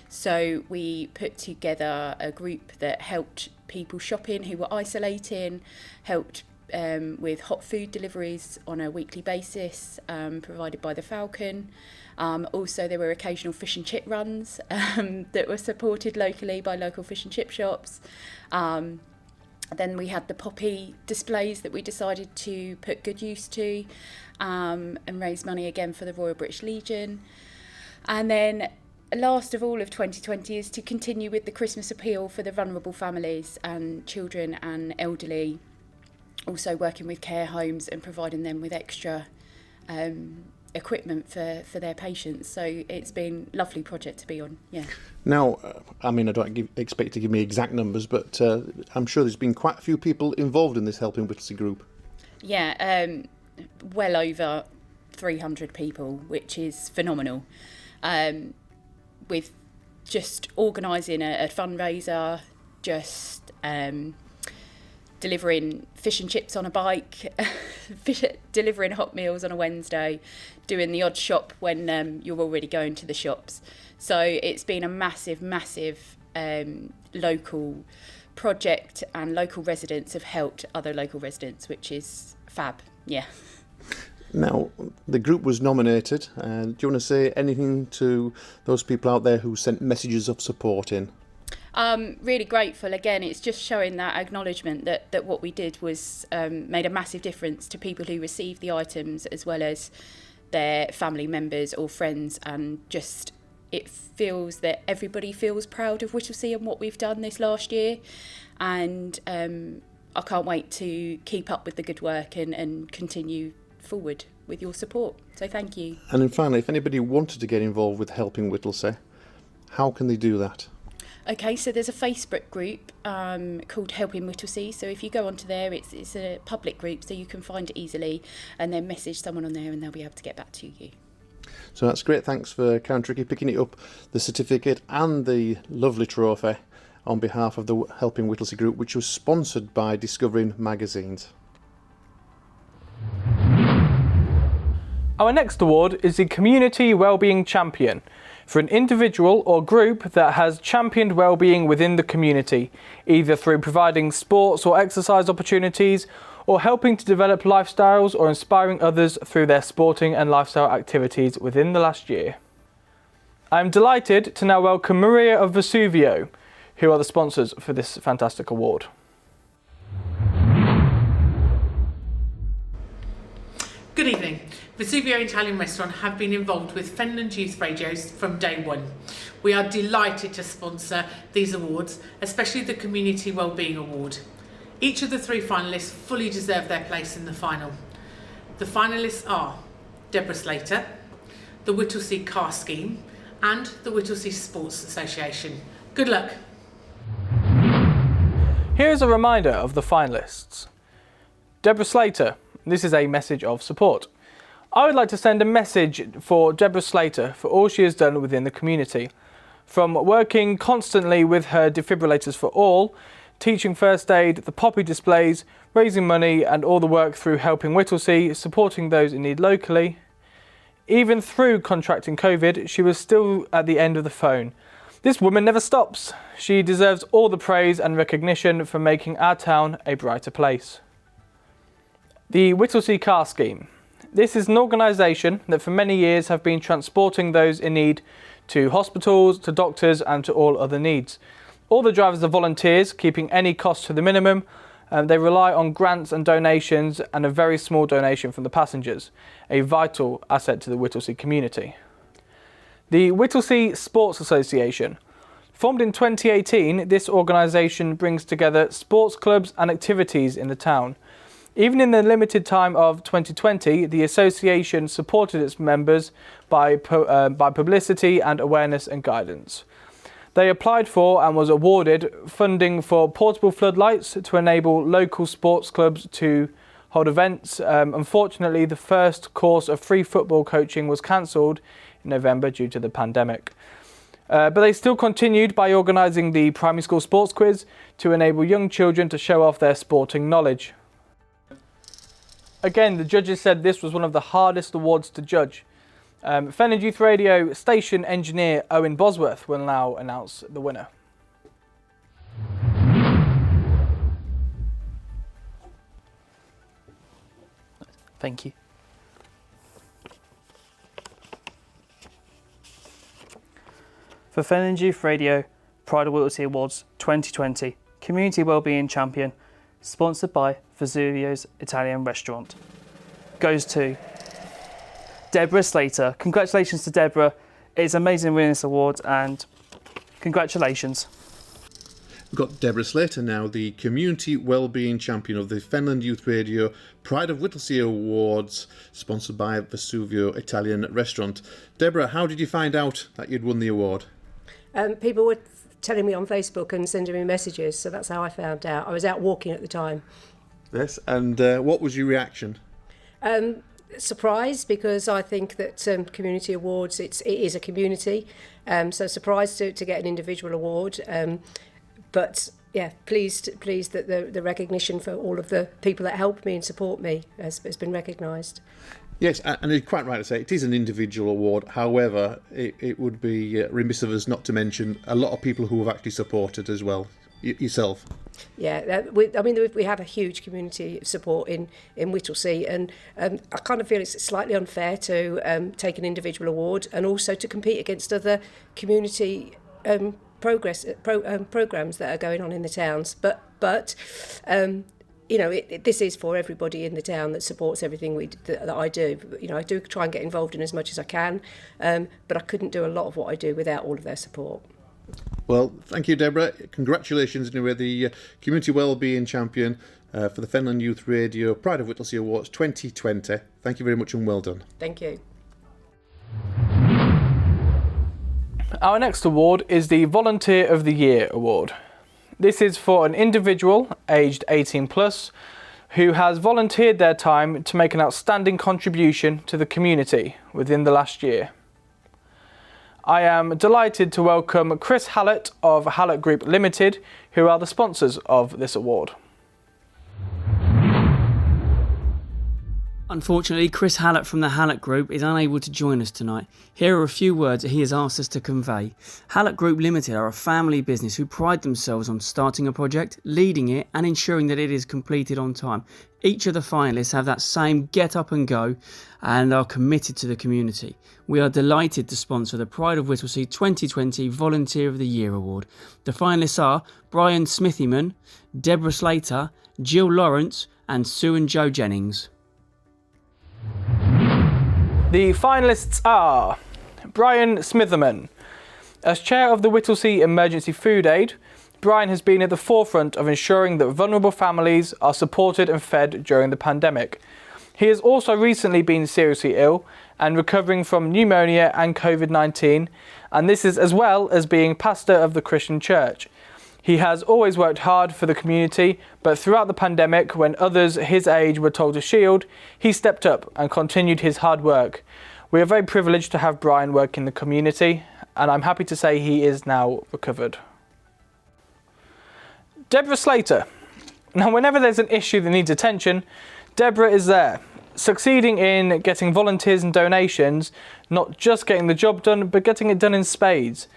So we put together a group that helped people shopping who were isolating, helped with hot food deliveries on a weekly basis, provided by the Falcon. Also, there were occasional fish and chip runs that were supported locally by local fish and chip shops. Then we had the poppy displays that we decided to put good use to, and raise money again for the Royal British Legion. And then last of all of 2020 is to continue with the Christmas appeal for the vulnerable families and children and elderly, also working with care homes and providing them with extra equipment for their patients. So it's been a lovely project to be on, yeah. Now, I mean, I don't expect to give me exact numbers, but I'm sure there's been quite a few people involved in this Helping Whittlesey group. Yeah, well over 300 people, which is phenomenal. With just organising a fundraiser, just delivering fish and chips on a bike, delivering hot meals on a Wednesday, doing the odd shop when you're already going to the shops. So it's been a massive local project, and local residents have helped other local residents, which is fab. Yeah. Now, the group was nominated. Do you want to say anything to those people out there who sent messages of support in? Really grateful. Again, it's just showing that acknowledgement that what we did was made a massive difference to people who received the items, as well as their family members or friends, and just it feels that everybody feels proud of Whittlesey and what we've done this last year, and I can't wait to keep up with the good work and continue forward with your support. So thank you. And then finally, if anybody wanted to get involved with helping Whittlesey, how can they do that? Okay, so there's a Facebook group called Helping Whittlesey. So if you go onto there, it's a public group, so you can find it easily, and then message someone on there and they'll be able to get back to you. So that's great. Thanks for Karen Tricky picking it up, the certificate and the lovely trophy on behalf of the Helping Whittlesey group, which was sponsored by Discovering Magazines. Our next award is the Community Wellbeing Champion, for an individual or group that has championed well-being within the community, either through providing sports or exercise opportunities, or helping to develop lifestyles or inspiring others through their sporting and lifestyle activities within the last year. I'm delighted to now welcome Maria of Vesuvio, who are the sponsors for this fantastic award. Good evening. Vesuvio Italian Restaurant have been involved with Fenland Youth Radios from day one. We are delighted to sponsor these awards, especially the Community Wellbeing Award. Each of the 3 finalists fully deserve their place in the final. The finalists are Deborah Slater, the Whittlesey Car Scheme, and the Whittlesey Sports Association. Good luck. Here is a reminder of the finalists. Deborah Slater, this is a message of support. I would like to send a message for Deborah Slater for all she has done within the community. From working constantly with her Defibrillators for All, teaching first aid, the poppy displays, raising money and all the work through Helping Whittlesey, supporting those in need locally. Even through contracting COVID, she was still at the end of the phone. This woman never stops. She deserves all the praise and recognition for making our town a brighter place. The Whittlesey Car Scheme. This is an organisation that for many years have been transporting those in need to hospitals, to doctors and to all other needs. All the drivers are volunteers, keeping any cost to the minimum. They rely on grants and donations and a very small donation from the passengers, a vital asset to the Whittlesey community. The Whittlesey Sports Association. Formed in 2018, this organisation brings together sports clubs and activities in the town. Even in the limited time of 2020, the association supported its members by publicity and awareness and guidance. They applied for and was awarded funding for portable floodlights to enable local sports clubs to hold events. Unfortunately, the first course of free football coaching was cancelled in November due to the pandemic. But they still continued by organising the primary school sports quiz to enable young children to show off their sporting knowledge. Again, the judges said this was one of the hardest awards to judge. Fenland Youth Radio station engineer Owen Bosworth will now announce the winner. Thank you. For Fenland Youth Radio Pride of Whittlesey Awards 2020 Community Wellbeing Champion, sponsored by Vesuvio's Italian Restaurant, goes to Deborah Slater. Congratulations to Deborah. It's amazing winning this award and congratulations. We've got Deborah Slater now, the Community Wellbeing Champion of the Fenland Youth Radio Pride of Whittlesey Awards, sponsored by Vesuvio Italian Restaurant. Deborah, how did you find out that you'd won the award? People were telling me on Facebook and sending me messages, so that's how I found out. I was out walking at the time. Yes, and what was your reaction? Surprised, because I think that community awards, it is a community, so surprised to get an individual award, but yeah, pleased that the recognition for all of the people that helped me and support me has been recognised. Yes, and you're quite right to say it is an individual award. However, it would be remiss of us not to mention a lot of people who have actually supported as well. Yourself. Yeah, we have a huge community support in Whittlesey, and I kind of feel it's slightly unfair to take an individual award and also to compete against other community programs that are going on in the towns. But this is for everybody in the town that supports everything that I do. I do try and get involved in as much as I can, but I couldn't do a lot of what I do without all of their support. Well, thank you, Deborah. Congratulations, anyway, the Community Wellbeing Champion for the Fenland Youth Radio Pride of Whittlesey Awards 2020. Thank you very much and well done. Thank you. Our next award is the Volunteer of the Year award. This is for an individual aged 18 plus who has volunteered their time to make an outstanding contribution to the community within the last year. I am delighted to welcome Chris Hallett of Hallett Group Limited, who are the sponsors of this award. Unfortunately, Chris Hallett from the Hallett Group is unable to join us tonight. Here are a few words that he has asked us to convey. Hallett Group Limited are a family business who pride themselves on starting a project, leading it and ensuring that it is completed on time. Each of the finalists have that same get up and go and are committed to the community. We are delighted to sponsor the Pride of Whittlesey 2020 Volunteer of the Year Award. The finalists are Brian Smithyman, Deborah Slater, Jill Lawrence and Sue and Joe Jennings. The finalists are Brian Smitherman. As chair of the Whittlesey Emergency Food Aid, Brian has been at the forefront of ensuring that vulnerable families are supported and fed during the pandemic. He has also recently been seriously ill and recovering from pneumonia and COVID-19, and this is as well as being pastor of the Christian Church. He has always worked hard for the community, but throughout the pandemic, when others his age were told to shield, he stepped up and continued his hard work. We are very privileged to have Brian work in the community, and I'm happy to say he is now recovered. Deborah Slater. Now, whenever there's an issue that needs attention, Deborah is there, succeeding in getting volunteers and donations, not just getting the job done, but getting it done in spades.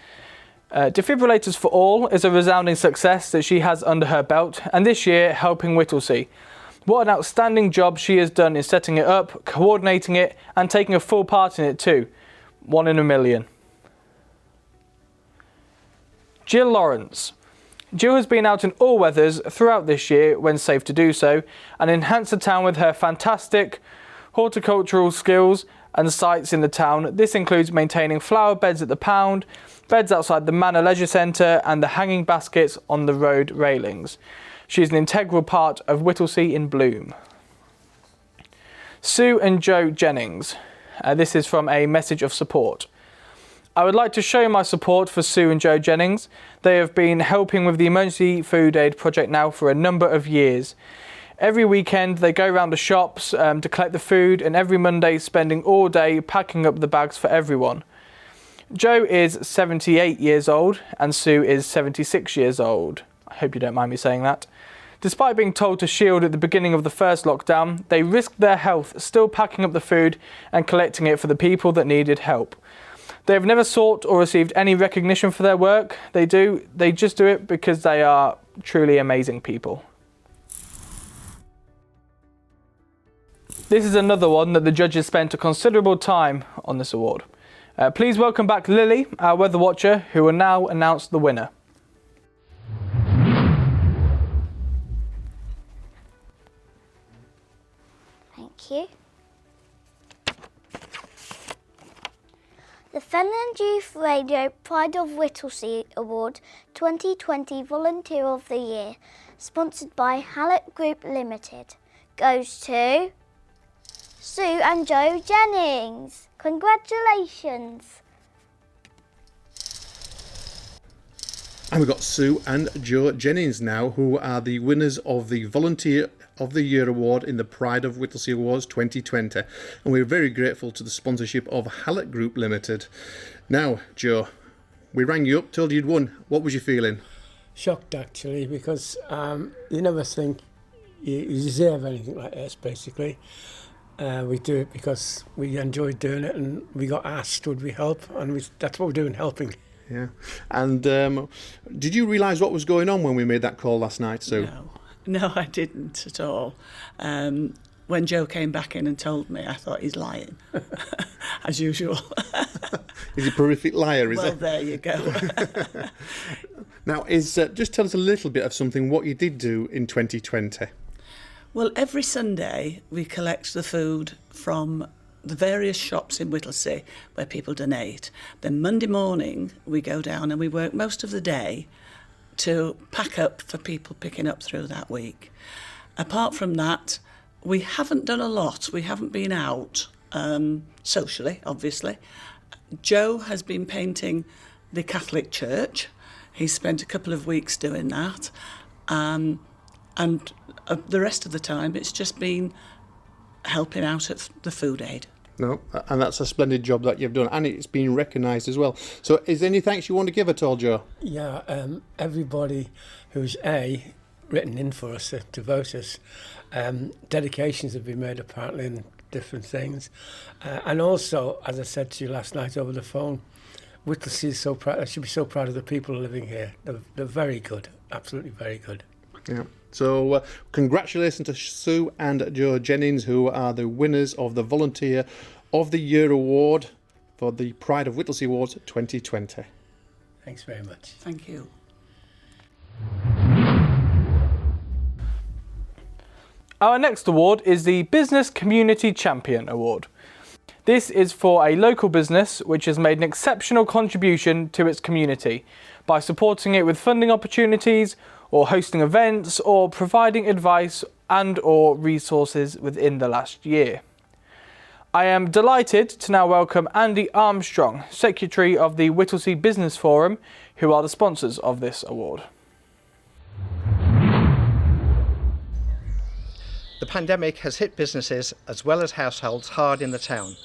Defibrillators for All is a resounding success that she has under her belt, and this year helping Whittlesey. What an outstanding job she has done in setting it up, coordinating it and taking a full part in it too. 1 in a million. Jill Lawrence. Jill has been out in all weathers throughout this year when safe to do so and enhanced the town with her fantastic horticultural skills and sites in the town. This includes maintaining flower beds at the pound, beds outside the Manor Leisure Centre and the hanging baskets on the road railings. She is an integral part of Whittlesey in bloom. Sue and Joe Jennings. This is from a message of support. I would like to show my support for Sue and Joe Jennings. They have been helping with the Emergency Food Aid project now for a number of years. Every weekend they go around the shops to collect the food, and every Monday spending all day packing up the bags for everyone. Joe is 78 years old and Sue is 76 years old. I hope you don't mind me saying that. Despite being told to shield at the beginning of the first lockdown, they risked their health still packing up the food and collecting it for the people that needed help. They have never sought or received any recognition for their work. They just do it because they are truly amazing people. This is another one that the judges spent a considerable time on this award. Please welcome back Lily, our weather watcher, who will now announce the winner. Thank you. The Fenland Youth Radio Pride of Whittlesey Award 2020 Volunteer of the Year, sponsored by Hallett Group Limited, goes to Sue and Joe Jennings. Congratulations. And we've got Sue and Joe Jennings now, who are the winners of the Volunteer of the Year Award in the Pride of Whittlesey Awards 2020. And we're very grateful to the sponsorship of Hallett Group Limited. Now, Joe, we rang you up, told you you'd won. What was you feeling? Shocked, actually, because you never think you deserve anything like this, basically. We do it because we enjoy doing it, and we got asked would we help, and that's what we're doing, helping. Yeah. And did you realise what was going on when we made that call last night, Sue? No, I didn't at all. When Joe came back in and told me, I thought he's lying, as usual. He's a prolific liar, is he? Well, there you go. Now, just tell us a little bit of something, what you did do in 2020. Well, every Sunday we collect the food from the various shops in Whittlesey where people donate. Then Monday morning we go down and we work most of the day to pack up for people picking up through that week. Apart from that, we haven't done a lot. We haven't been out socially, obviously. Joe has been painting the Catholic Church. He spent a couple of weeks doing that. And the rest of the time, it's just been helping out at the food aid. No, and that's a splendid job that you've done, and it's been recognised as well. So is there any thanks you want to give at all, Joe? Yeah, everybody who's written in for us to vote us, dedications have been made apparently in different things. And also, as I said to you last night over the phone, Whittlesey is so proud. I should be so proud of the people living here. They're very good, absolutely very good. Yeah. So congratulations to Sue and Joe Jennings, who are the winners of the Volunteer of the Year Award for the Pride of Whittlesey Awards 2020. Thanks very much. Thank you. Our next award is the Business Community Champion Award. This is for a local business which has made an exceptional contribution to its community by supporting it with funding opportunities or hosting events or providing advice and or resources within the last year. I am delighted to now welcome Andy Armstrong, Secretary of the Whittlesey Business Forum, who are the sponsors of this award. The pandemic has hit businesses as well as households hard in the town.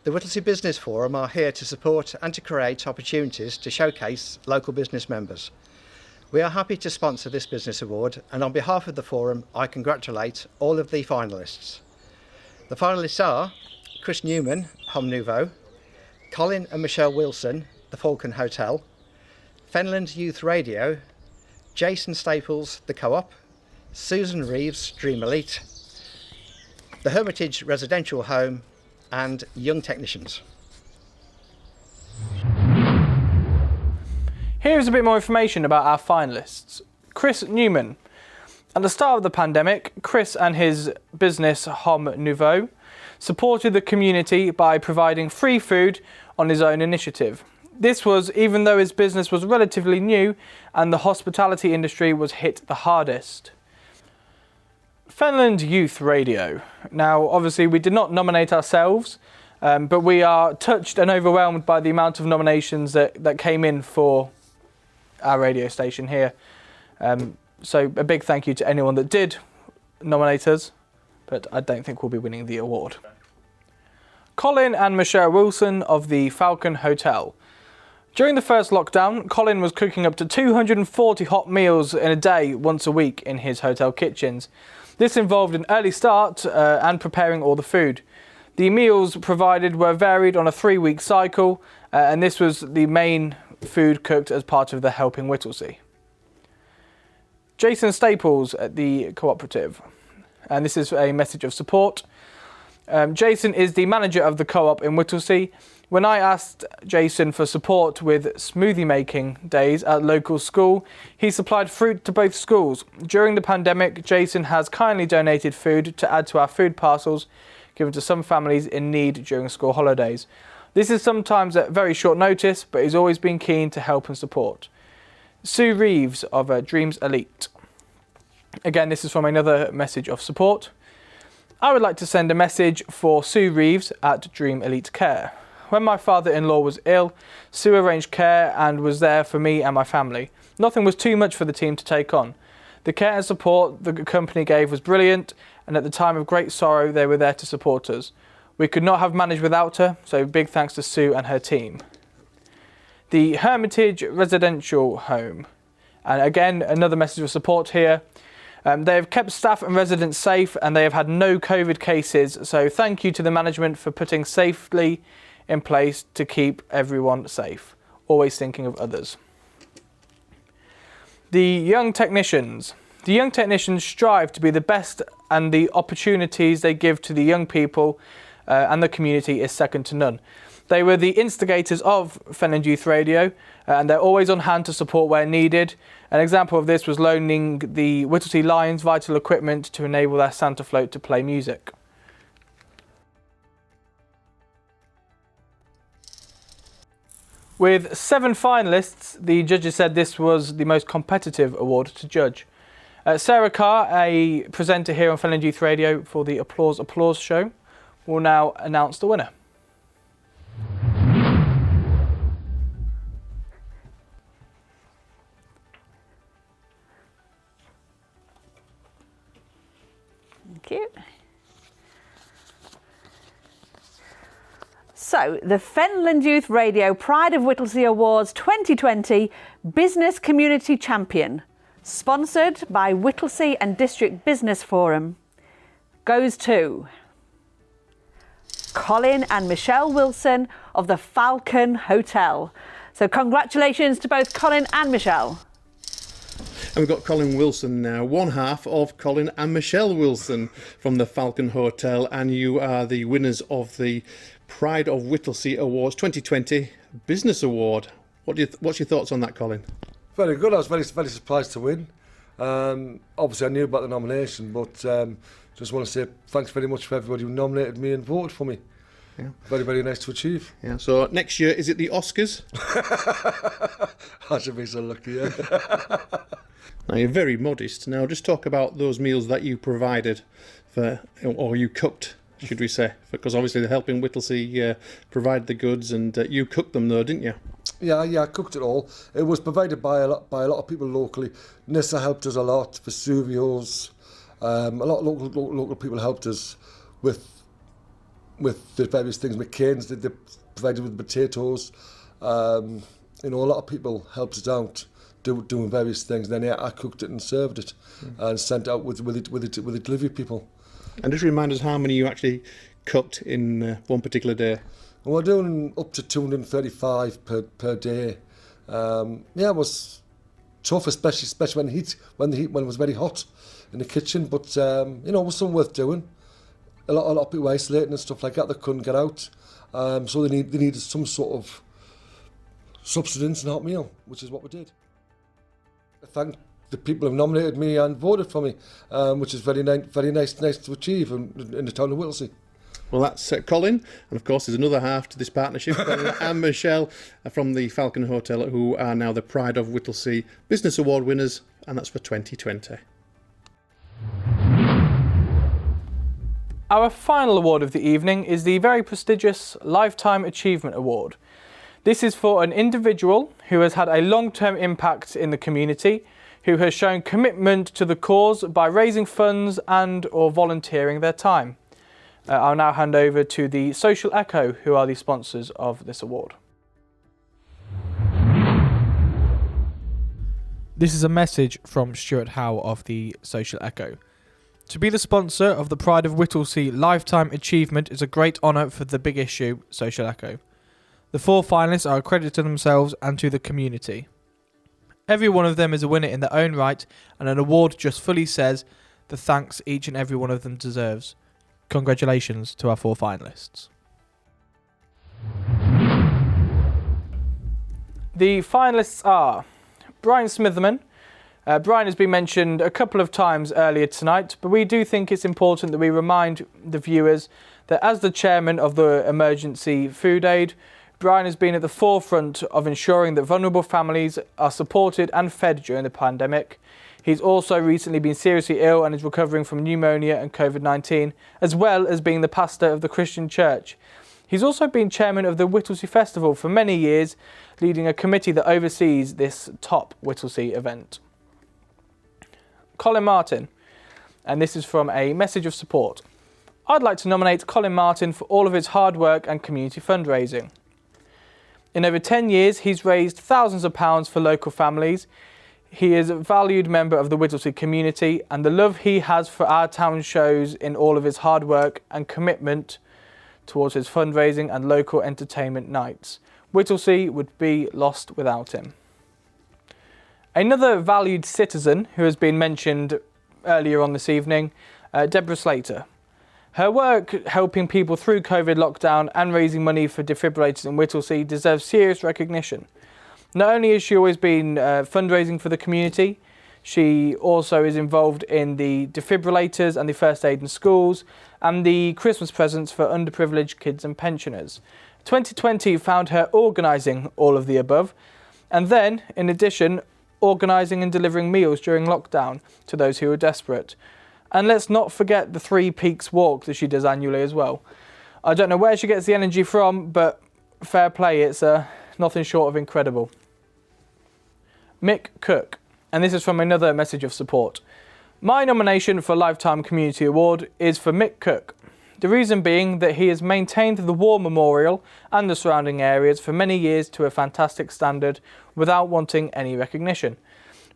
The Whittlesey Business Forum are here to support and to create opportunities to showcase local business members. We are happy to sponsor this business award, and on behalf of the forum I congratulate all of the finalists. The finalists are Chris Newman, Home Nouveau, Colin and Michelle Wilson, the Falcon Hotel, Fenland Youth Radio, Jason Staples, the Co-op, Susan Reeves, Dream Elite, the Hermitage Residential Home, and Young Technicians. Here is a bit more information about our finalists. Chris Newman. At the start of the pandemic, Chris and his business Home Nouveau supported the community by providing free food on his own initiative. This was even though his business was relatively new and the hospitality industry was hit the hardest. Fenland Youth Radio. Now, obviously, we did not nominate ourselves, but we are touched and overwhelmed by the amount of nominations that came in for our radio station here. So a big thank you to anyone that did nominate us, but I don't think we'll be winning the award. Colin and Michelle Wilson of the Falcon Hotel. During the first lockdown, Colin was cooking up to 240 hot meals in a day once a week in his hotel kitchens. This involved an early start and preparing all the food. The meals provided were varied on a 3-week cycle, and this was the main food cooked as part of the Helping Whittlesey. Jason Staples at the cooperative, and this is a message of support. Jason is the manager of the co-op in Whittlesey. When I asked Jason for support with smoothie making days at local school, he supplied fruit to both schools. During the pandemic, Jason has kindly donated food to add to our food parcels given to some families in need during school holidays. This is sometimes at very short notice, but he's always been keen to help and support. Sue Reeves of Dreams Elite. Again, this is from another message of support. I would like to send a message for Sue Reeves at Dream Elite Care. When my father-in-law was ill, Sue arranged care and was there for me and my family. Nothing was too much for the team to take on. The care and support the company gave was brilliant, and at the time of great sorrow, they were there to support us. We could not have managed without her, so big thanks to Sue and her team. The Hermitage Residential Home. And again, another message of support here. They have kept staff and residents safe, and they have had no COVID cases. So thank you to the management for putting safely in place to keep everyone safe. Always thinking of others. The young technicians. The young technicians strive to be the best, and the opportunities they give to the young people and the community is second to none. They were the instigators of Fenland Youth Radio, and they're always on hand to support where needed. An example of this was loaning the Whittlesey Lions vital equipment to enable their Santa float to play music. With 7 finalists, the judges said this was the most competitive award to judge. Sarah Carr, a presenter here on Fenland Youth Radio for the Applause show, will now announce the winner. Thank you. So, the Fenland Youth Radio Pride of Whittlesey Awards 2020 Business Community Champion, sponsored by Whittlesey and District Business Forum, goes to Colin and Michelle Wilson of the Falcon Hotel. So congratulations to both Colin and Michelle. And we've got Colin Wilson now, one half of Colin and Michelle Wilson from the Falcon Hotel, and you are the winners of the Pride of Whittlesey Awards 2020 Business Award. What's your thoughts on that, Colin? Very good. I was very surprised to win. Obviously, I knew about the nomination, but just want to say thanks very much for everybody who nominated me and voted for me. Yeah. Very, very nice to achieve. Yeah. So next year, is it the Oscars? I should be so lucky, yeah. Now, you're very modest. Now, just talk about those meals that you provided or you cooked, should we say? Because obviously they're helping Whittlesey provide the goods, and you cooked them though, didn't you? Yeah, I cooked it all. It was provided by a lot of people locally. Nissa helped us a lot, Vesuvios, a lot of local people helped us with the various things. McCain's they provided with potatoes. A lot of people helped us out doing various things. Then I cooked it and served it and sent it out with the delivery people. And just remind us how many you actually cooked in one particular day. Well, we're doing up to 235 per day. It was tough, especially when it was very hot in the kitchen. But it was something worth doing. A lot of people were isolating and stuff like that. They couldn't get out, so they needed some sort of subsistence and hot meal, which is what we did. I thank the people who nominated me and voted for me, which is very nice to achieve in the town of Whittlesey. Well, that's Colin, and of course there's another half to this partnership, Colin and Michelle from the Falcon Hotel, who are now the Pride of Whittlesey Business Award winners, and that's for 2020. Our final award of the evening is the very prestigious Lifetime Achievement Award. This is for an individual who has had a long-term impact in the community, who has shown commitment to the cause by raising funds and or volunteering their time. I'll now hand over to the Social Echo, who are the sponsors of this award. This is a message from Stuart Howe of the Social Echo. To be the sponsor of the Pride of Whittlesey Lifetime Achievement is a great honour for the big issue, Social Echo. The 4 finalists are a credit to themselves and to the community. Every one of them is a winner in their own right, and an award just fully says the thanks each and every one of them deserves. Congratulations to our 4 finalists. The finalists are Brian Smitherman. Brian has been mentioned a couple of times earlier tonight, but we do think it's important that we remind the viewers that as the chairman of the Emergency Food Aid, Brian has been at the forefront of ensuring that vulnerable families are supported and fed during the pandemic. He's also recently been seriously ill and is recovering from pneumonia and COVID-19, as well as being the pastor of the Christian Church. He's also been chairman of the Whittlesey Festival for many years, leading a committee that oversees this top Whittlesey event. Colin Martin, and this is from a message of support. I'd like to nominate Colin Martin for all of his hard work and community fundraising. In over 10 years, he's raised thousands of pounds for local families. He is a valued member of the Whittlesey community, and the love he has for our town shows in all of his hard work and commitment towards his fundraising and local entertainment nights. Whittlesey would be lost without him. Another valued citizen who has been mentioned earlier on this evening, Deborah Slater. Her work helping people through COVID lockdown and raising money for defibrillators in Whittlesey deserves serious recognition. Not only has she always been fundraising for the community, she also is involved in the defibrillators and the first aid in schools and the Christmas presents for underprivileged kids and pensioners. 2020 found her organising all of the above, and then, in addition, organising and delivering meals during lockdown to those who were desperate. And let's not forget the 3 Peaks walk that she does annually as well. I don't know where she gets the energy from, but fair play, it's nothing short of incredible. Mick Cook, and this is from another message of support. My nomination for Lifetime Community Award is for Mick Cook. The reason being that he has maintained the War Memorial and the surrounding areas for many years to a fantastic standard without wanting any recognition.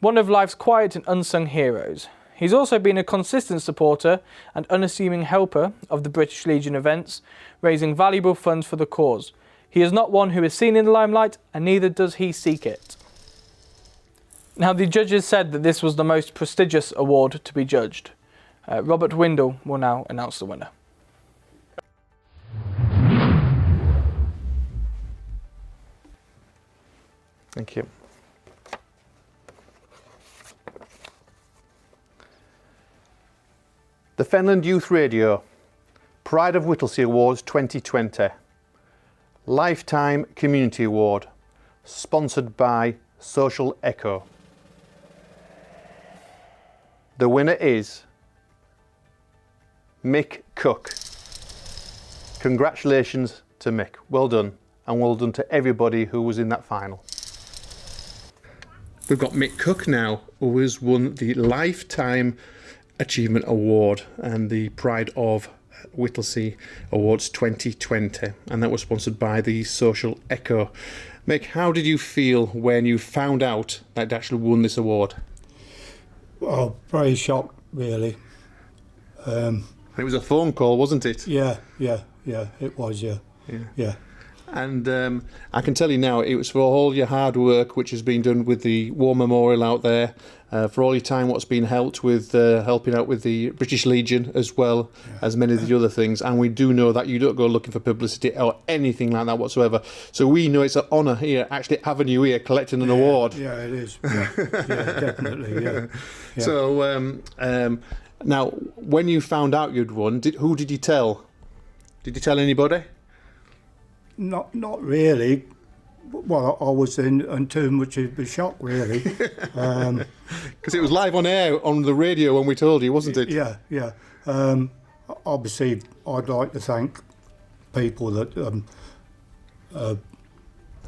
One of life's quiet and unsung heroes. He's also been a consistent supporter and unassuming helper of the British Legion events, raising valuable funds for the cause. He is not one who is seen in the limelight, and neither does he seek it. Now, the judges said that this was the most prestigious award to be judged. Robert Windle will now announce the winner. Thank you. The Fenland Youth Radio Pride of Whittlesey Awards 2020 Lifetime Community Award, sponsored by Social Echo. The winner is Mick Cook. Congratulations to Mick. Well done, and well done to everybody who was in that final. We've got Mick Cook now, who has won the Lifetime Achievement Award and the Pride of Whittlesey Awards 2020, and that was sponsored by the Social Echo. Mick, how did you feel when you found out that you actually won this award? Well, very shocked, really. It was a phone call, wasn't it? Yeah, it was, yeah. And I can tell you now, it was for all your hard work which has been done with the War Memorial out there, for all your time what's been helped with helping out with the British Legion as well as many of the other things. And we do know that you don't go looking for publicity or anything like that whatsoever. So we know it's an honour here actually having you here collecting an award. Yeah, it is. Yeah, definitely. Yeah. So now, when you found out you'd won, who did you tell? Did you tell anybody? Not really. Well, I was in too much of a shock, really. Because it was live on air on the radio when we told you, wasn't it? Yeah. Obviously, I'd like to thank people that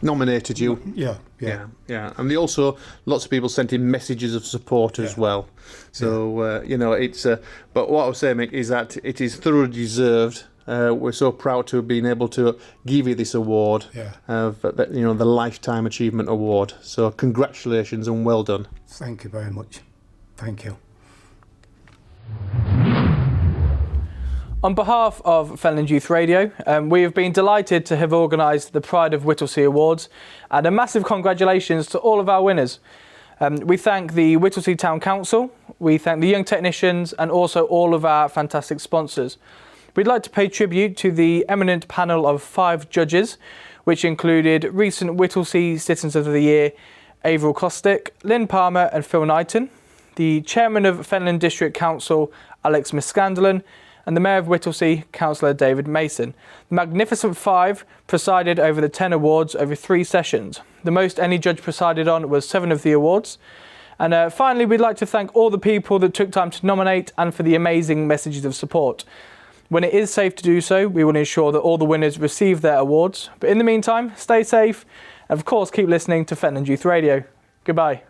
nominated you. Yeah. And they also, lots of people sent in messages of support as well. So, it's... but what I was saying, Mick, is that it is thoroughly deserved. We're so proud to have been able to give you this award, the Lifetime Achievement Award. So congratulations and well done. Thank you very much. Thank you. On behalf of Fenland Youth Radio, we have been delighted to have organised the Pride of Whittlesey Awards, and a massive congratulations to all of our winners. We thank the Whittlesey Town Council, we thank the young technicians, and also all of our fantastic sponsors. We'd like to pay tribute to the eminent panel of 5 judges, which included recent Whittlesey Citizens of the Year, Avril Costick, Lynn Palmer and Phil Knighton, the Chairman of Fenland District Council, Alex Miscandalan, and the Mayor of Whittlesey, Councillor David Mason. The Magnificent 5 presided over the 10 awards over 3 sessions. The most any judge presided on was 7 of the awards. And finally, we'd like to thank all the people that took time to nominate and for the amazing messages of support. When it is safe to do so, we will ensure that all the winners receive their awards. But in the meantime, stay safe and of course keep listening to Fenland Youth Radio. Goodbye.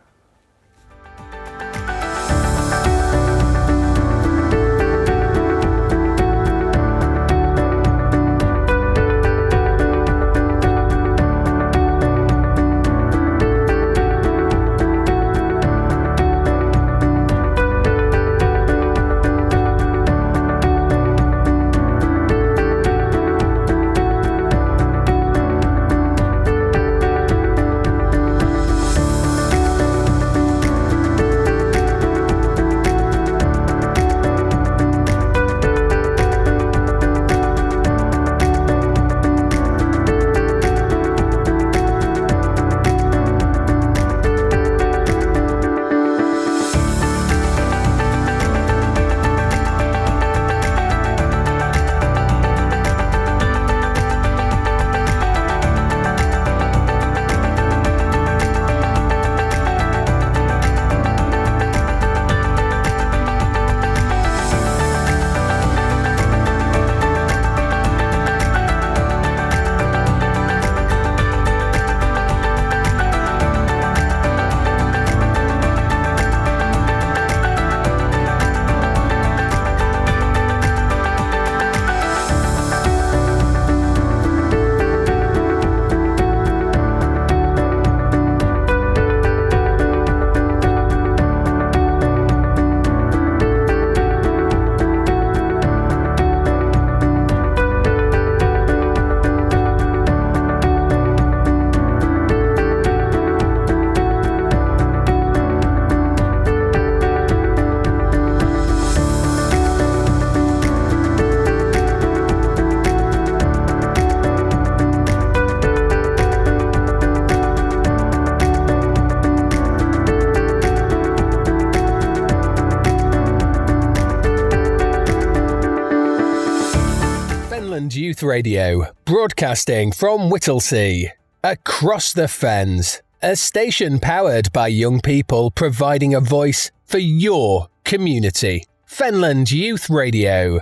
Fenland Youth Radio, broadcasting from Whittlesey, across the fens, a station powered by young people providing a voice for your community. Fenland Youth Radio.